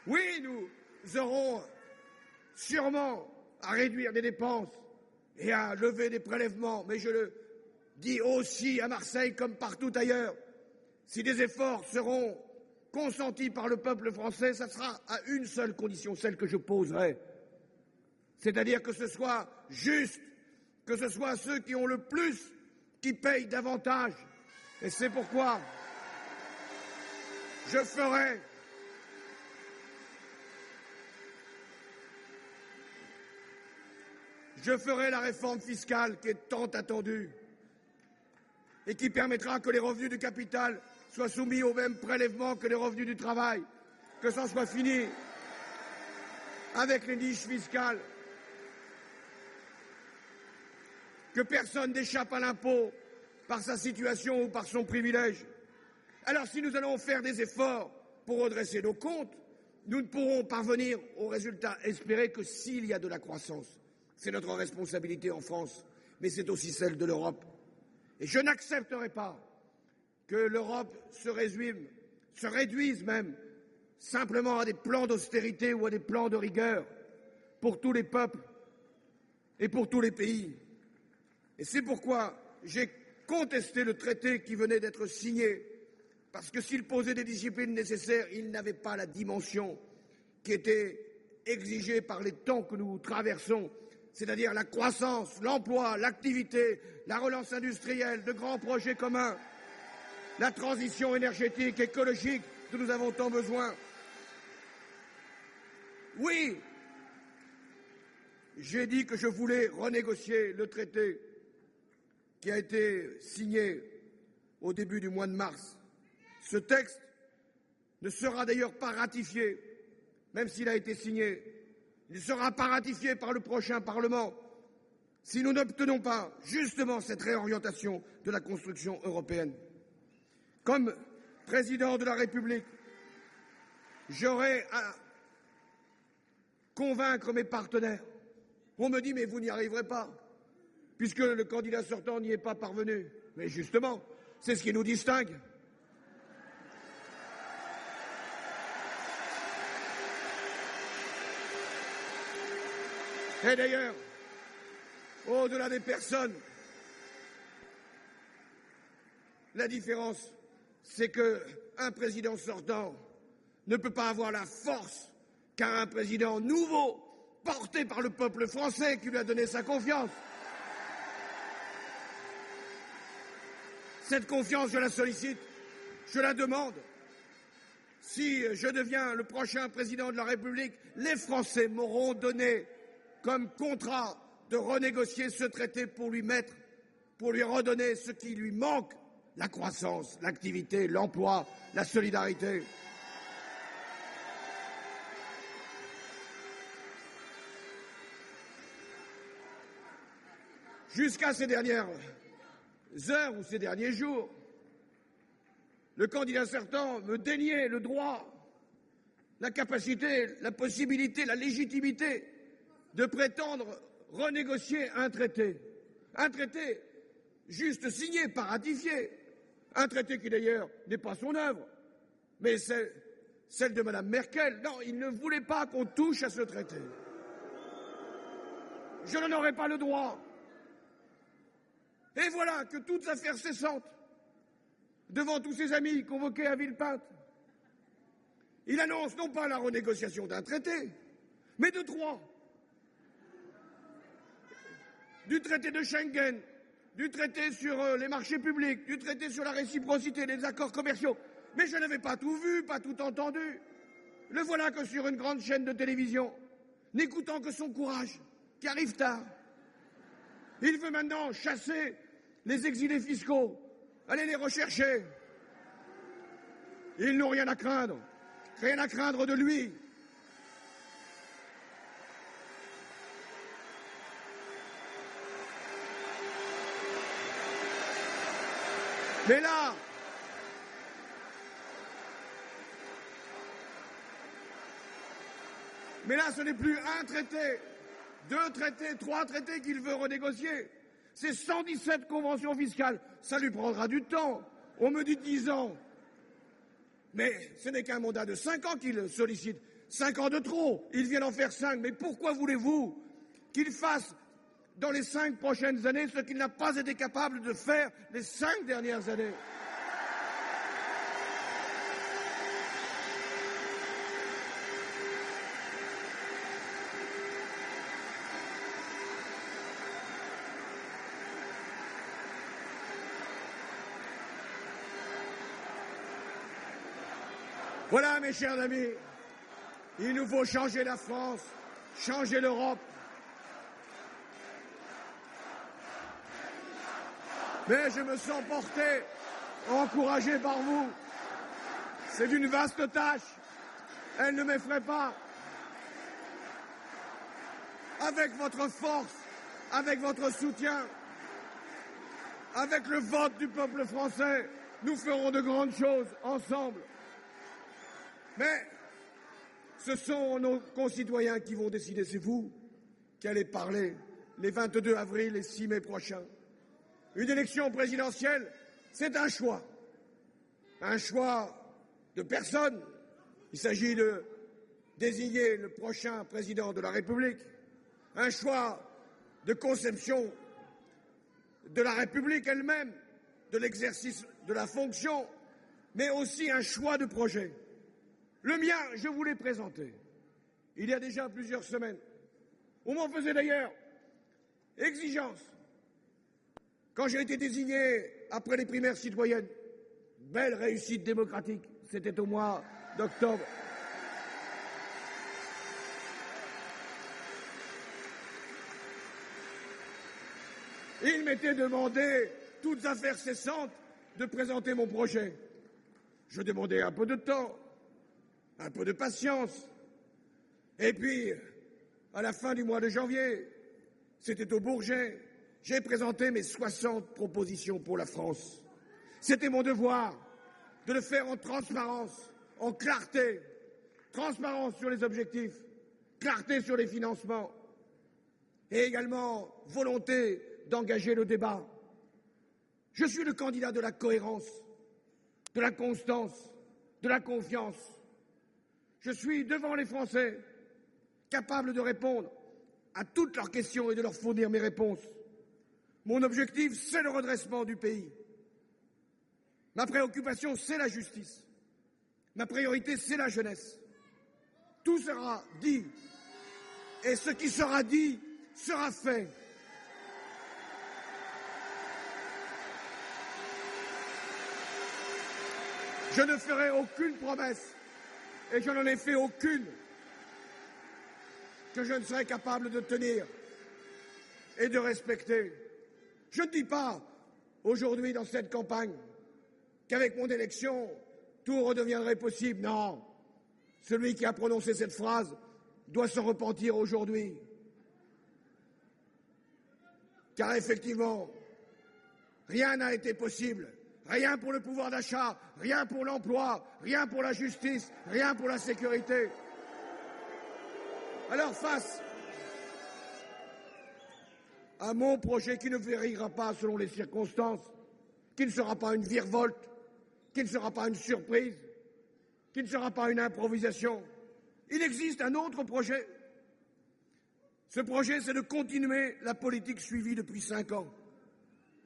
Oui, nous aurons sûrement à réduire des dépenses et à lever des prélèvements, mais je le dis aussi à Marseille comme partout ailleurs, si des efforts seront consentis par le peuple français, ça sera à une seule condition, celle que je poserai. C'est-à-dire que ce soit juste, que ce soit ceux qui ont le plus qui payent davantage. Et c'est pourquoi je ferai la réforme fiscale qui est tant attendue et qui permettra que les revenus du capital soient soumis au même prélèvement que les revenus du travail, que ça soit fini avec les niches fiscales, que personne n'échappe à l'impôt par sa situation ou par son privilège. Alors si nous allons faire des efforts pour redresser nos comptes, nous ne pourrons parvenir aux résultats espérés que s'il y a de la croissance. C'est notre responsabilité en France, mais c'est aussi celle de l'Europe. Et je n'accepterai pas que l'Europe se réduise même simplement à des plans d'austérité ou à des plans de rigueur pour tous les peuples et pour tous les pays. Et c'est pourquoi j'ai contesté le traité qui venait d'être signé, parce que s'il posait des disciplines nécessaires, il n'avait pas la dimension qui était exigée par les temps que nous traversons, c'est-à-dire la croissance, l'emploi, l'activité, la relance industrielle, de grands projets communs, la transition énergétique, écologique dont nous avons tant besoin. Oui, j'ai dit que je voulais renégocier le traité qui a été signé au début du mois de mars. Ce texte ne sera d'ailleurs pas ratifié, même s'il a été signé. Il ne sera pas ratifié par le prochain Parlement si nous n'obtenons pas justement cette réorientation de la construction européenne. Comme président de la République, j'aurai à convaincre mes partenaires. On me dit, mais vous n'y arriverez pas, puisque le candidat sortant n'y est pas parvenu. Mais justement, c'est ce qui nous distingue. Et d'ailleurs, au-delà des personnes, la différence, c'est qu'un président sortant ne peut pas avoir la force qu'a un président nouveau, porté par le peuple français qui lui a donné sa confiance. Cette confiance, je la sollicite, je la demande. Si je deviens le prochain président de la République, les Français m'auront donné comme contrat de renégocier ce traité pour lui redonner ce qui lui manque, la croissance, l'activité, l'emploi, la solidarité. Jusqu'à ces dernières heures ou ces derniers jours, le candidat sortant me déniait le droit, la capacité, la possibilité, la légitimité de prétendre renégocier un traité juste signé, pas ratifié, un traité qui d'ailleurs n'est pas son œuvre, mais celle de Mme Merkel. Non, il ne voulait pas qu'on touche à ce traité. Je n'en aurais pas le droit. Et voilà que toute affaire cessante, devant tous ses amis convoqués à Villepinte, il annonce non pas la renégociation d'un traité, mais de 3. Du traité de Schengen, du traité sur les marchés publics, du traité sur la réciprocité, des accords commerciaux. Mais je n'avais pas tout vu, pas tout entendu. Le voilà que sur une grande chaîne de télévision, n'écoutant que son courage, qui arrive tard. Il veut maintenant chasser les exilés fiscaux, aller les rechercher. Ils n'ont rien à craindre de lui. Mais là, Mais là, ce n'est plus un traité, 2 traités, 3 traités qu'il veut renégocier. C'est 117 conventions fiscales. Ça lui prendra du temps. On me dit 10 ans. Mais ce n'est qu'un mandat de 5 ans qu'il sollicite. 5 ans de trop. Il vient d'en faire 5. Mais pourquoi voulez-vous qu'il fasse dans les 5 prochaines années ce qu'il n'a pas été capable de faire les 5 dernières années? Voilà, mes chers amis, il nous faut changer la France, changer l'Europe. Mais je me sens porté, encouragé par vous. C'est une vaste tâche. Elle ne m'effraie pas. Avec votre force, avec votre soutien, avec le vote du peuple français, nous ferons de grandes choses ensemble. Mais ce sont nos concitoyens qui vont décider. C'est vous qui allez parler les 22 avril et 6 mai prochains. Une élection présidentielle, c'est un choix. Un choix de personne. Il s'agit de désigner le prochain président de la République. Un choix de conception de la République elle-même, de l'exercice de la fonction, mais aussi un choix de projet. Le mien, je vous l'ai présenté il y a déjà plusieurs semaines. On m'en faisait d'ailleurs exigence. Quand j'ai été désigné après les primaires citoyennes, belle réussite démocratique, c'était au mois d'octobre. Il m'était demandé, toutes affaires cessantes, de présenter mon projet. Je demandais un peu de temps, un peu de patience. Et puis, à la fin du mois de janvier, c'était au Bourget, j'ai présenté mes 60 propositions pour la France. C'était mon devoir de le faire en transparence, en clarté. Transparence sur les objectifs, clarté sur les financements et également volonté d'engager le débat. Je suis le candidat de la cohérence, de la constance, de la confiance. Je suis devant les Français capable de répondre à toutes leurs questions et de leur fournir mes réponses. Mon objectif, c'est le redressement du pays. Ma préoccupation, c'est la justice. Ma priorité, c'est la jeunesse. Tout sera dit. Et ce qui sera dit sera fait. Je ne ferai aucune promesse, et je n'en ai fait aucune, que je ne serai capable de tenir et de respecter. Je ne dis pas, aujourd'hui, dans cette campagne, qu'avec mon élection, tout redeviendrait possible. Non. Celui qui a prononcé cette phrase doit se repentir aujourd'hui. Car effectivement, rien n'a été possible. Rien pour le pouvoir d'achat, rien pour l'emploi, rien pour la justice, rien pour la sécurité. Alors face à mon projet qui ne variera pas selon les circonstances, qui ne sera pas une virevolte, qui ne sera pas une surprise, qui ne sera pas une improvisation, il existe un autre projet. Ce projet, c'est de continuer la politique suivie depuis 5 ans.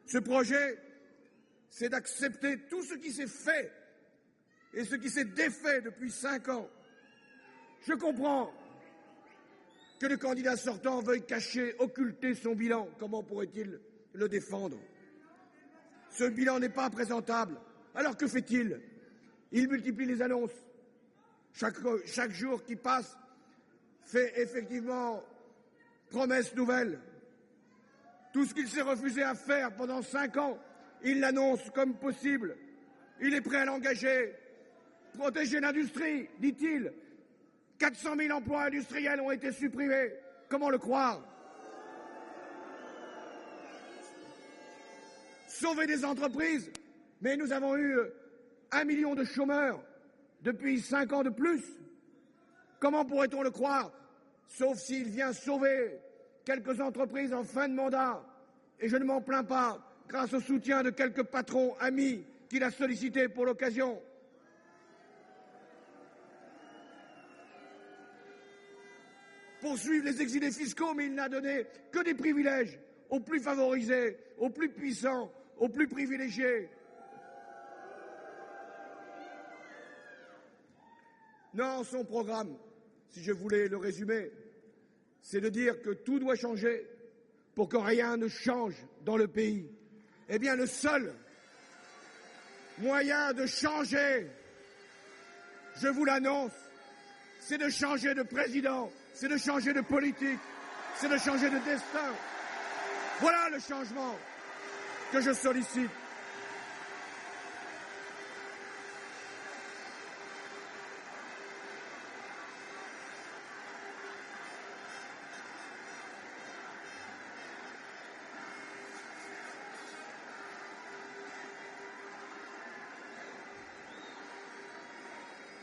Ce projet, c'est d'accepter tout ce qui s'est fait et ce qui s'est défait depuis 5 ans. Je comprends que le candidat sortant veuille cacher, occulter son bilan. Comment pourrait-il le défendre? Ce bilan n'est pas présentable. Alors que fait-il? Il multiplie les annonces. Chaque jour qui passe fait effectivement promesses nouvelles. Tout ce qu'il s'est refusé à faire pendant 5 ans, il l'annonce comme possible. Il est prêt à l'engager. Protéger l'industrie, dit-il. 400 000 emplois industriels ont été supprimés. Comment le croire? Sauver des entreprises. Mais nous avons eu 1 million de chômeurs depuis 5 ans de plus. Comment pourrait-on le croire? sauf s'il vient sauver quelques entreprises en fin de mandat, et je ne m'en plains pas, grâce au soutien de quelques patrons amis qu'il a sollicités pour l'occasion. Poursuivre les exilés fiscaux, mais il n'a donné que des privilèges aux plus favorisés, aux plus puissants, aux plus privilégiés. Non, son programme, si je voulais le résumer, c'est de dire que tout doit changer pour que rien ne change dans le pays. Eh bien, le seul moyen de changer, je vous l'annonce, c'est de changer de président, c'est de changer de politique, c'est de changer de destin. Voilà le changement que je sollicite.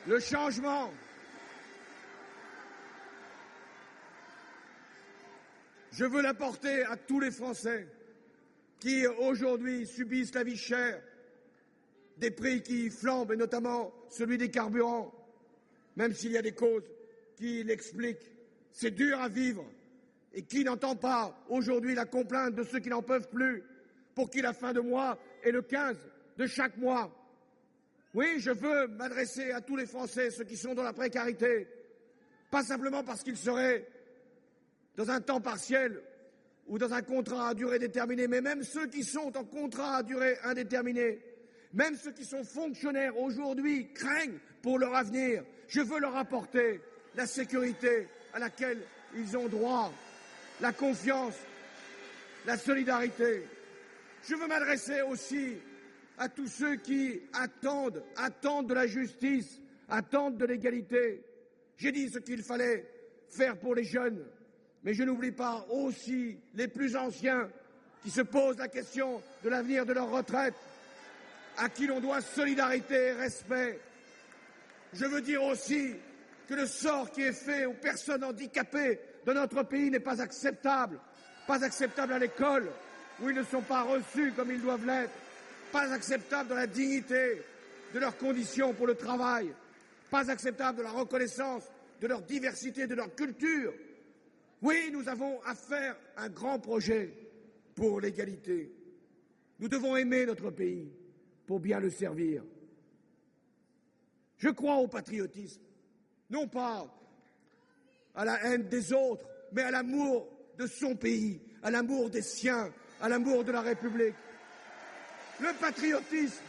Le changement, je veux l'apporter à tous les Français qui aujourd'hui subissent la vie chère, des prix qui flambent, et notamment celui des carburants, même s'il y a des causes qui l'expliquent. C'est dur à vivre. Et qui n'entend pas aujourd'hui la complainte de ceux qui n'en peuvent plus, pour qui la fin de mois est le 15 de chaque mois? Oui, je veux m'adresser à tous les Français, ceux qui sont dans la précarité, pas simplement parce qu'ils seraient dans un temps partiel ou dans un contrat à durée déterminée, mais même ceux qui sont en contrat à durée indéterminée, même ceux qui sont fonctionnaires aujourd'hui craignent pour leur avenir. Je veux leur apporter la sécurité à laquelle ils ont droit, la confiance, la solidarité. Je veux m'adresser aussi à tous ceux qui attendent de la justice, attendent de l'égalité. J'ai dit ce qu'il fallait faire pour les jeunes, mais je n'oublie pas aussi les plus anciens qui se posent la question de l'avenir de leur retraite, à qui l'on doit solidarité et respect. Je veux dire aussi que le sort qui est fait aux personnes handicapées de notre pays n'est pas acceptable à l'école, où ils ne sont pas reçus comme ils doivent l'être, pas acceptable dans la dignité de leurs conditions pour le travail, pas acceptable de la reconnaissance de leur diversité, de leur culture. Oui, nous avons à faire un grand projet pour l'égalité. Nous devons aimer notre pays pour bien le servir. Je crois au patriotisme, non pas à la haine des autres, mais à l'amour de son pays, à l'amour des siens, à l'amour de la République. Le patriotisme,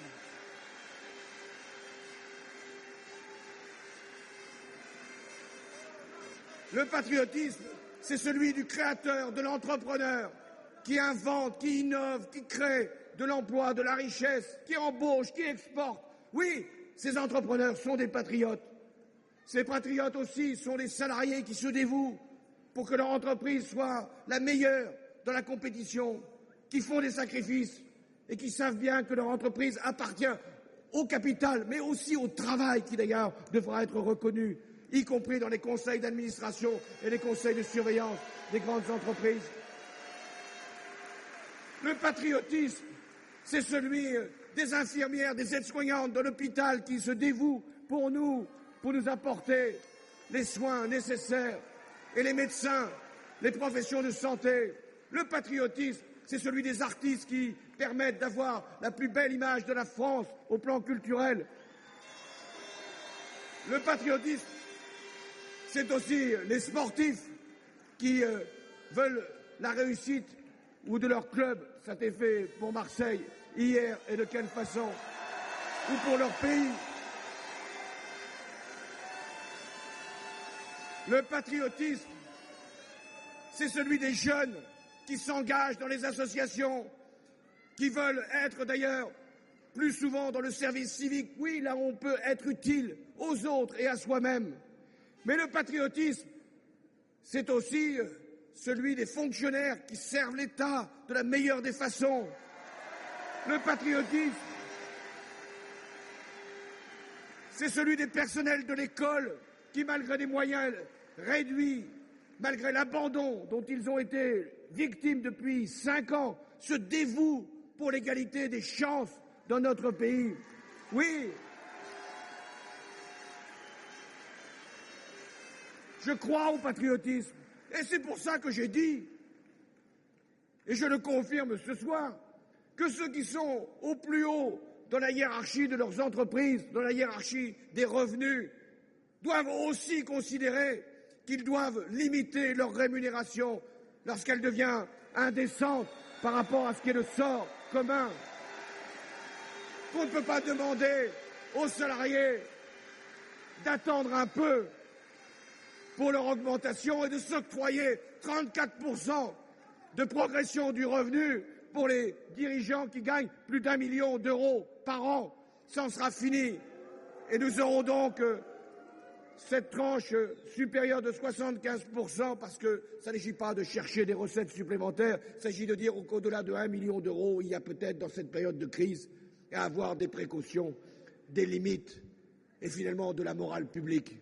c'est celui du créateur, de l'entrepreneur, qui invente, qui innove, qui crée de l'emploi, de la richesse, qui embauche, qui exporte. Oui, ces entrepreneurs sont des patriotes. Ces patriotes aussi sont les salariés qui se dévouent pour que leur entreprise soit la meilleure dans la compétition, qui font des sacrifices et qui savent bien que leur entreprise appartient au capital, mais aussi au travail qui d'ailleurs devra être reconnu, y compris dans les conseils d'administration et les conseils de surveillance des grandes entreprises. Le patriotisme, c'est celui des infirmières, des aides-soignantes de l'hôpital qui se dévouent pour nous apporter les soins nécessaires, et les médecins, les professions de santé. Le patriotisme, c'est celui des artistes qui permettent d'avoir la plus belle image de la France au plan culturel. Le patriotisme, c'est aussi les sportifs qui veulent la réussite ou de leur club. Ça a été fait pour Marseille hier, et de quelle façon, ou pour leur pays. Le patriotisme, c'est celui des jeunes qui s'engagent dans les associations, qui veulent être d'ailleurs plus souvent dans le service civique, oui, là où on peut être utile aux autres et à soi-même. Mais le patriotisme, c'est aussi celui des fonctionnaires qui servent l'État de la meilleure des façons. Le patriotisme, c'est celui des personnels de l'école qui, malgré des moyens réduits, malgré l'abandon dont ils ont été victimes depuis 5 ans, se dévouent pour l'égalité des chances dans notre pays. Oui, je crois au patriotisme. Et c'est pour ça que j'ai dit, et je le confirme ce soir, que ceux qui sont au plus haut dans la hiérarchie de leurs entreprises, dans la hiérarchie des revenus, doivent aussi considérer qu'ils doivent limiter leur rémunération lorsqu'elle devient indécente par rapport à ce qui est le sort commun. Qu'on ne peut pas demander aux salariés d'attendre un peu pour leur augmentation et de s'octroyer 34% de progression du revenu pour les dirigeants qui gagnent plus d'1 million d'euros par an. Ça en sera fini. Et nous aurons donc cette tranche supérieure de 75%, parce que ça ne s'agit pas de chercher des recettes supplémentaires, il s'agit de dire qu'au-delà de 1 million d'euros, il y a peut-être dans cette période de crise à avoir des précautions, des limites et finalement de la morale publique.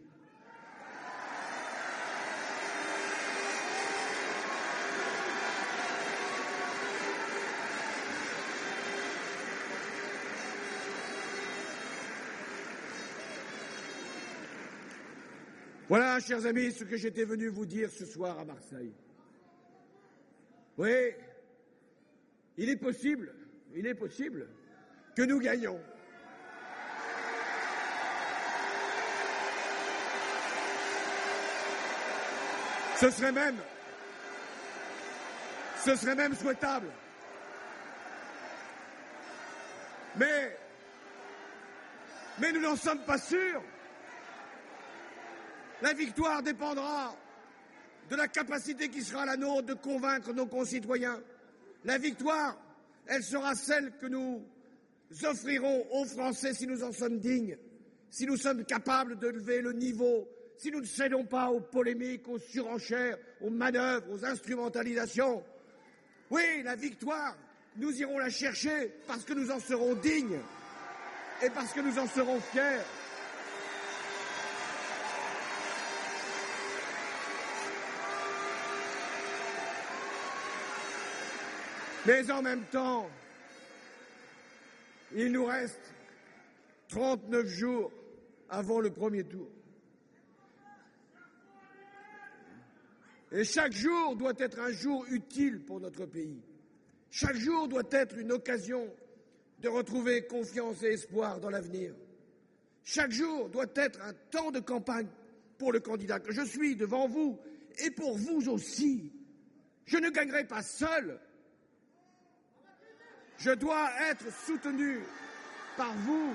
Voilà, chers amis, ce que j'étais venu vous dire ce soir à Marseille. Oui, il est possible que nous gagnions. Ce serait même souhaitable. Mais nous n'en sommes pas sûrs. La victoire dépendra de la capacité qui sera la nôtre de convaincre nos concitoyens. La victoire, elle sera celle que nous offrirons aux Français si nous en sommes dignes, si nous sommes capables de lever le niveau, si nous ne cédons pas aux polémiques, aux surenchères, aux manœuvres, aux instrumentalisations. Oui, la victoire, nous irons la chercher parce que nous en serons dignes et parce que nous en serons fiers. Mais en même temps, il nous reste 39 jours avant le premier tour. Et chaque jour doit être un jour utile pour notre pays. Chaque jour doit être une occasion de retrouver confiance et espoir dans l'avenir. Chaque jour doit être un temps de campagne pour le candidat que je suis devant vous et pour vous aussi. Je ne gagnerai pas seul. Je dois être soutenu par vous.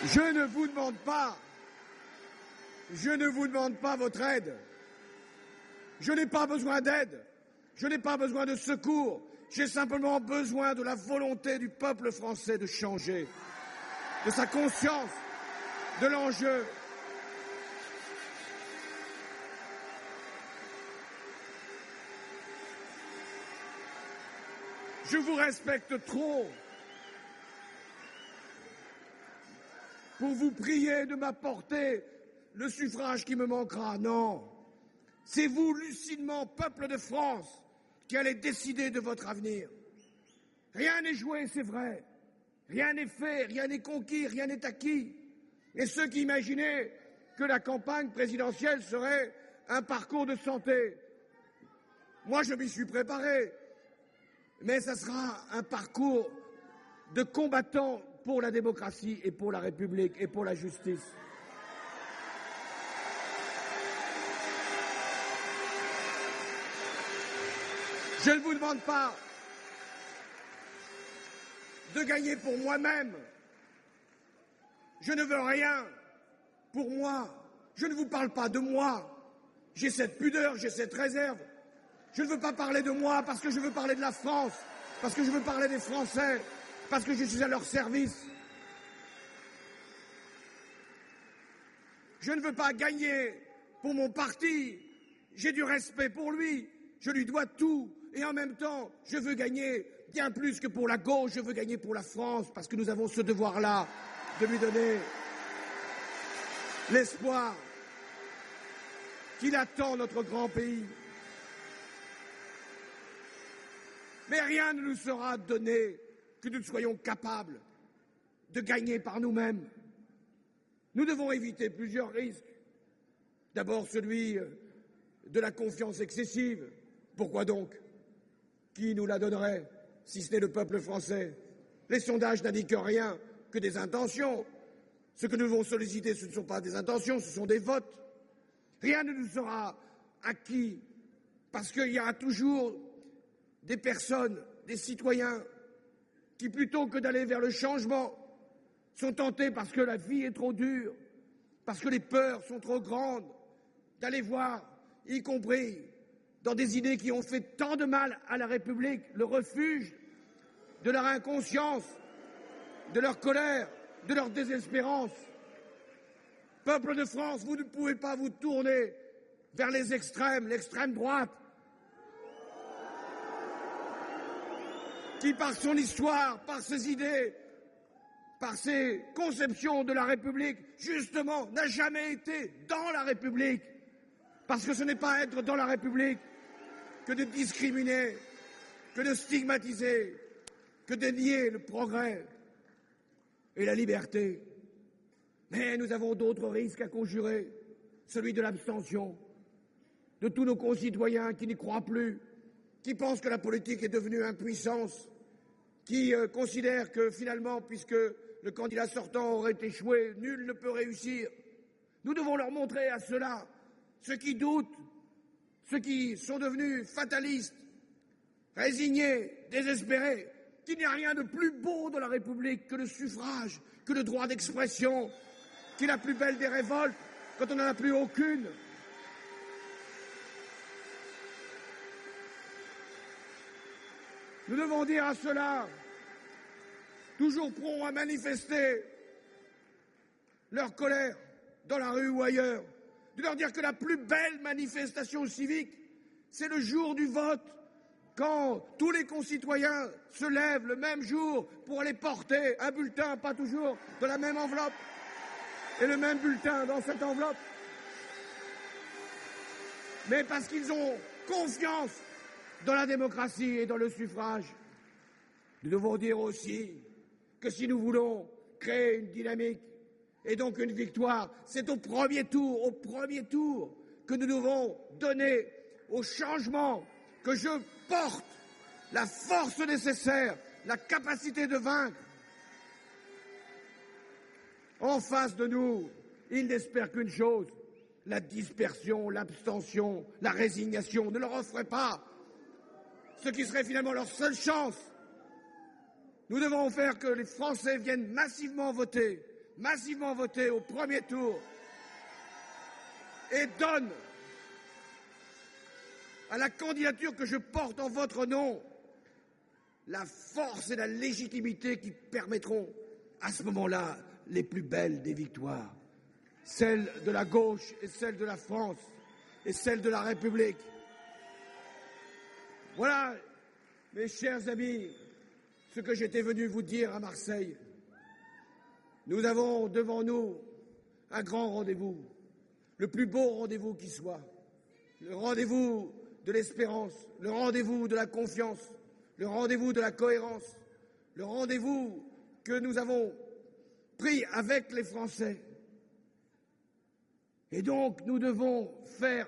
Je ne vous demande pas votre aide. Je n'ai pas besoin d'aide. Je n'ai pas besoin de secours. J'ai simplement besoin de la volonté du peuple français de changer, de sa conscience, de l'enjeu. Je vous respecte trop pour vous prier de m'apporter le suffrage qui me manquera. Non, c'est vous, lucidement, peuple de France, qui allez décider de votre avenir. Rien n'est joué, c'est vrai. Rien n'est fait, rien n'est conquis, rien n'est acquis. Et ceux qui imaginaient que la campagne présidentielle serait un parcours de santé, moi je m'y suis préparé. Mais ça sera un parcours de combattants pour la démocratie et pour la République et pour la justice. Je ne vous demande pas de gagner pour moi-même. Je ne veux rien pour moi. Je ne vous parle pas de moi. J'ai cette pudeur, j'ai cette réserve. Je ne veux pas parler de moi parce que je veux parler de la France, parce que je veux parler des Français, parce que je suis à leur service. Je ne veux pas gagner pour mon parti. J'ai du respect pour lui. Je lui dois tout. Et en même temps, je veux gagner bien plus que pour la gauche. Je veux gagner pour la France parce que nous avons ce devoir-là de lui donner l'espoir qu'il attend notre grand pays. Mais rien ne nous sera donné que nous soyons capables de gagner par nous-mêmes. Nous devons éviter plusieurs risques. D'abord celui de la confiance excessive. Pourquoi donc? Qui nous la donnerait, si ce n'est le peuple français? Les sondages n'indiquent rien que des intentions. Ce que nous devons solliciter, ce ne sont pas des intentions, ce sont des votes. Rien ne nous sera acquis, parce qu'il y aura toujours des personnes, des citoyens, qui plutôt que d'aller vers le changement, sont tentés parce que la vie est trop dure, parce que les peurs sont trop grandes, d'aller voir, y compris dans des idées qui ont fait tant de mal à la République, le refuge de leur inconscience, de leur colère, de leur désespérance. Peuple de France, vous ne pouvez pas vous tourner vers les extrêmes, l'extrême droite, qui par son histoire, par ses idées, par ses conceptions de la République, justement, n'a jamais été dans la République. Parce que ce n'est pas être dans la République que de discriminer, que de stigmatiser, que de nier le progrès et la liberté. Mais nous avons d'autres risques à conjurer, celui de l'abstention, de tous nos concitoyens qui n'y croient plus, qui pensent que la politique est devenue impuissance, qui considèrent que finalement, puisque le candidat sortant aurait échoué, nul ne peut réussir. Nous devons leur montrer à ceux-là, ceux qui doutent, ceux qui sont devenus fatalistes, résignés, désespérés, qu'il n'y a rien de plus beau dans la République que le suffrage, que le droit d'expression, qui est la plus belle des révoltes quand on n'en a plus aucune. Nous devons dire à ceux-là, toujours prompts à manifester leur colère dans la rue ou ailleurs, de leur dire que la plus belle manifestation civique, c'est le jour du vote, quand tous les concitoyens se lèvent le même jour pour aller porter un bulletin, pas toujours dans la même enveloppe, et le même bulletin dans cette enveloppe, mais parce qu'ils ont confiance dans la démocratie et dans le suffrage. Nous devons dire aussi que si nous voulons créer une dynamique et donc une victoire, c'est au premier tour que nous devons donner au changement que je porte la force nécessaire, la capacité de vaincre. En face de nous, ils n'espèrent qu'une chose, la dispersion, l'abstention, la résignation. Ne leur offrez pas ce qui serait finalement leur seule chance. Nous devons faire que les Français viennent massivement voter au premier tour et donnent à la candidature que je porte en votre nom la force et la légitimité qui permettront à ce moment-là les plus belles des victoires, celle de la gauche et celle de la France et celle de la République. Voilà, mes chers amis, ce que j'étais venu vous dire à Marseille. Nous avons devant nous un grand rendez-vous, le plus beau rendez-vous qui soit, le rendez-vous de l'espérance, le rendez-vous de la confiance, le rendez-vous de la cohérence, le rendez-vous que nous avons pris avec les Français. Et donc nous devons faire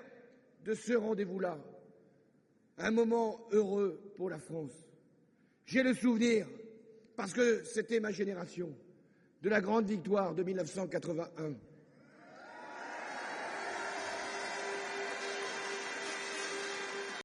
de ce rendez-vous-là un moment heureux pour la France. J'ai le souvenir, parce que c'était ma génération, de la grande victoire de 1981.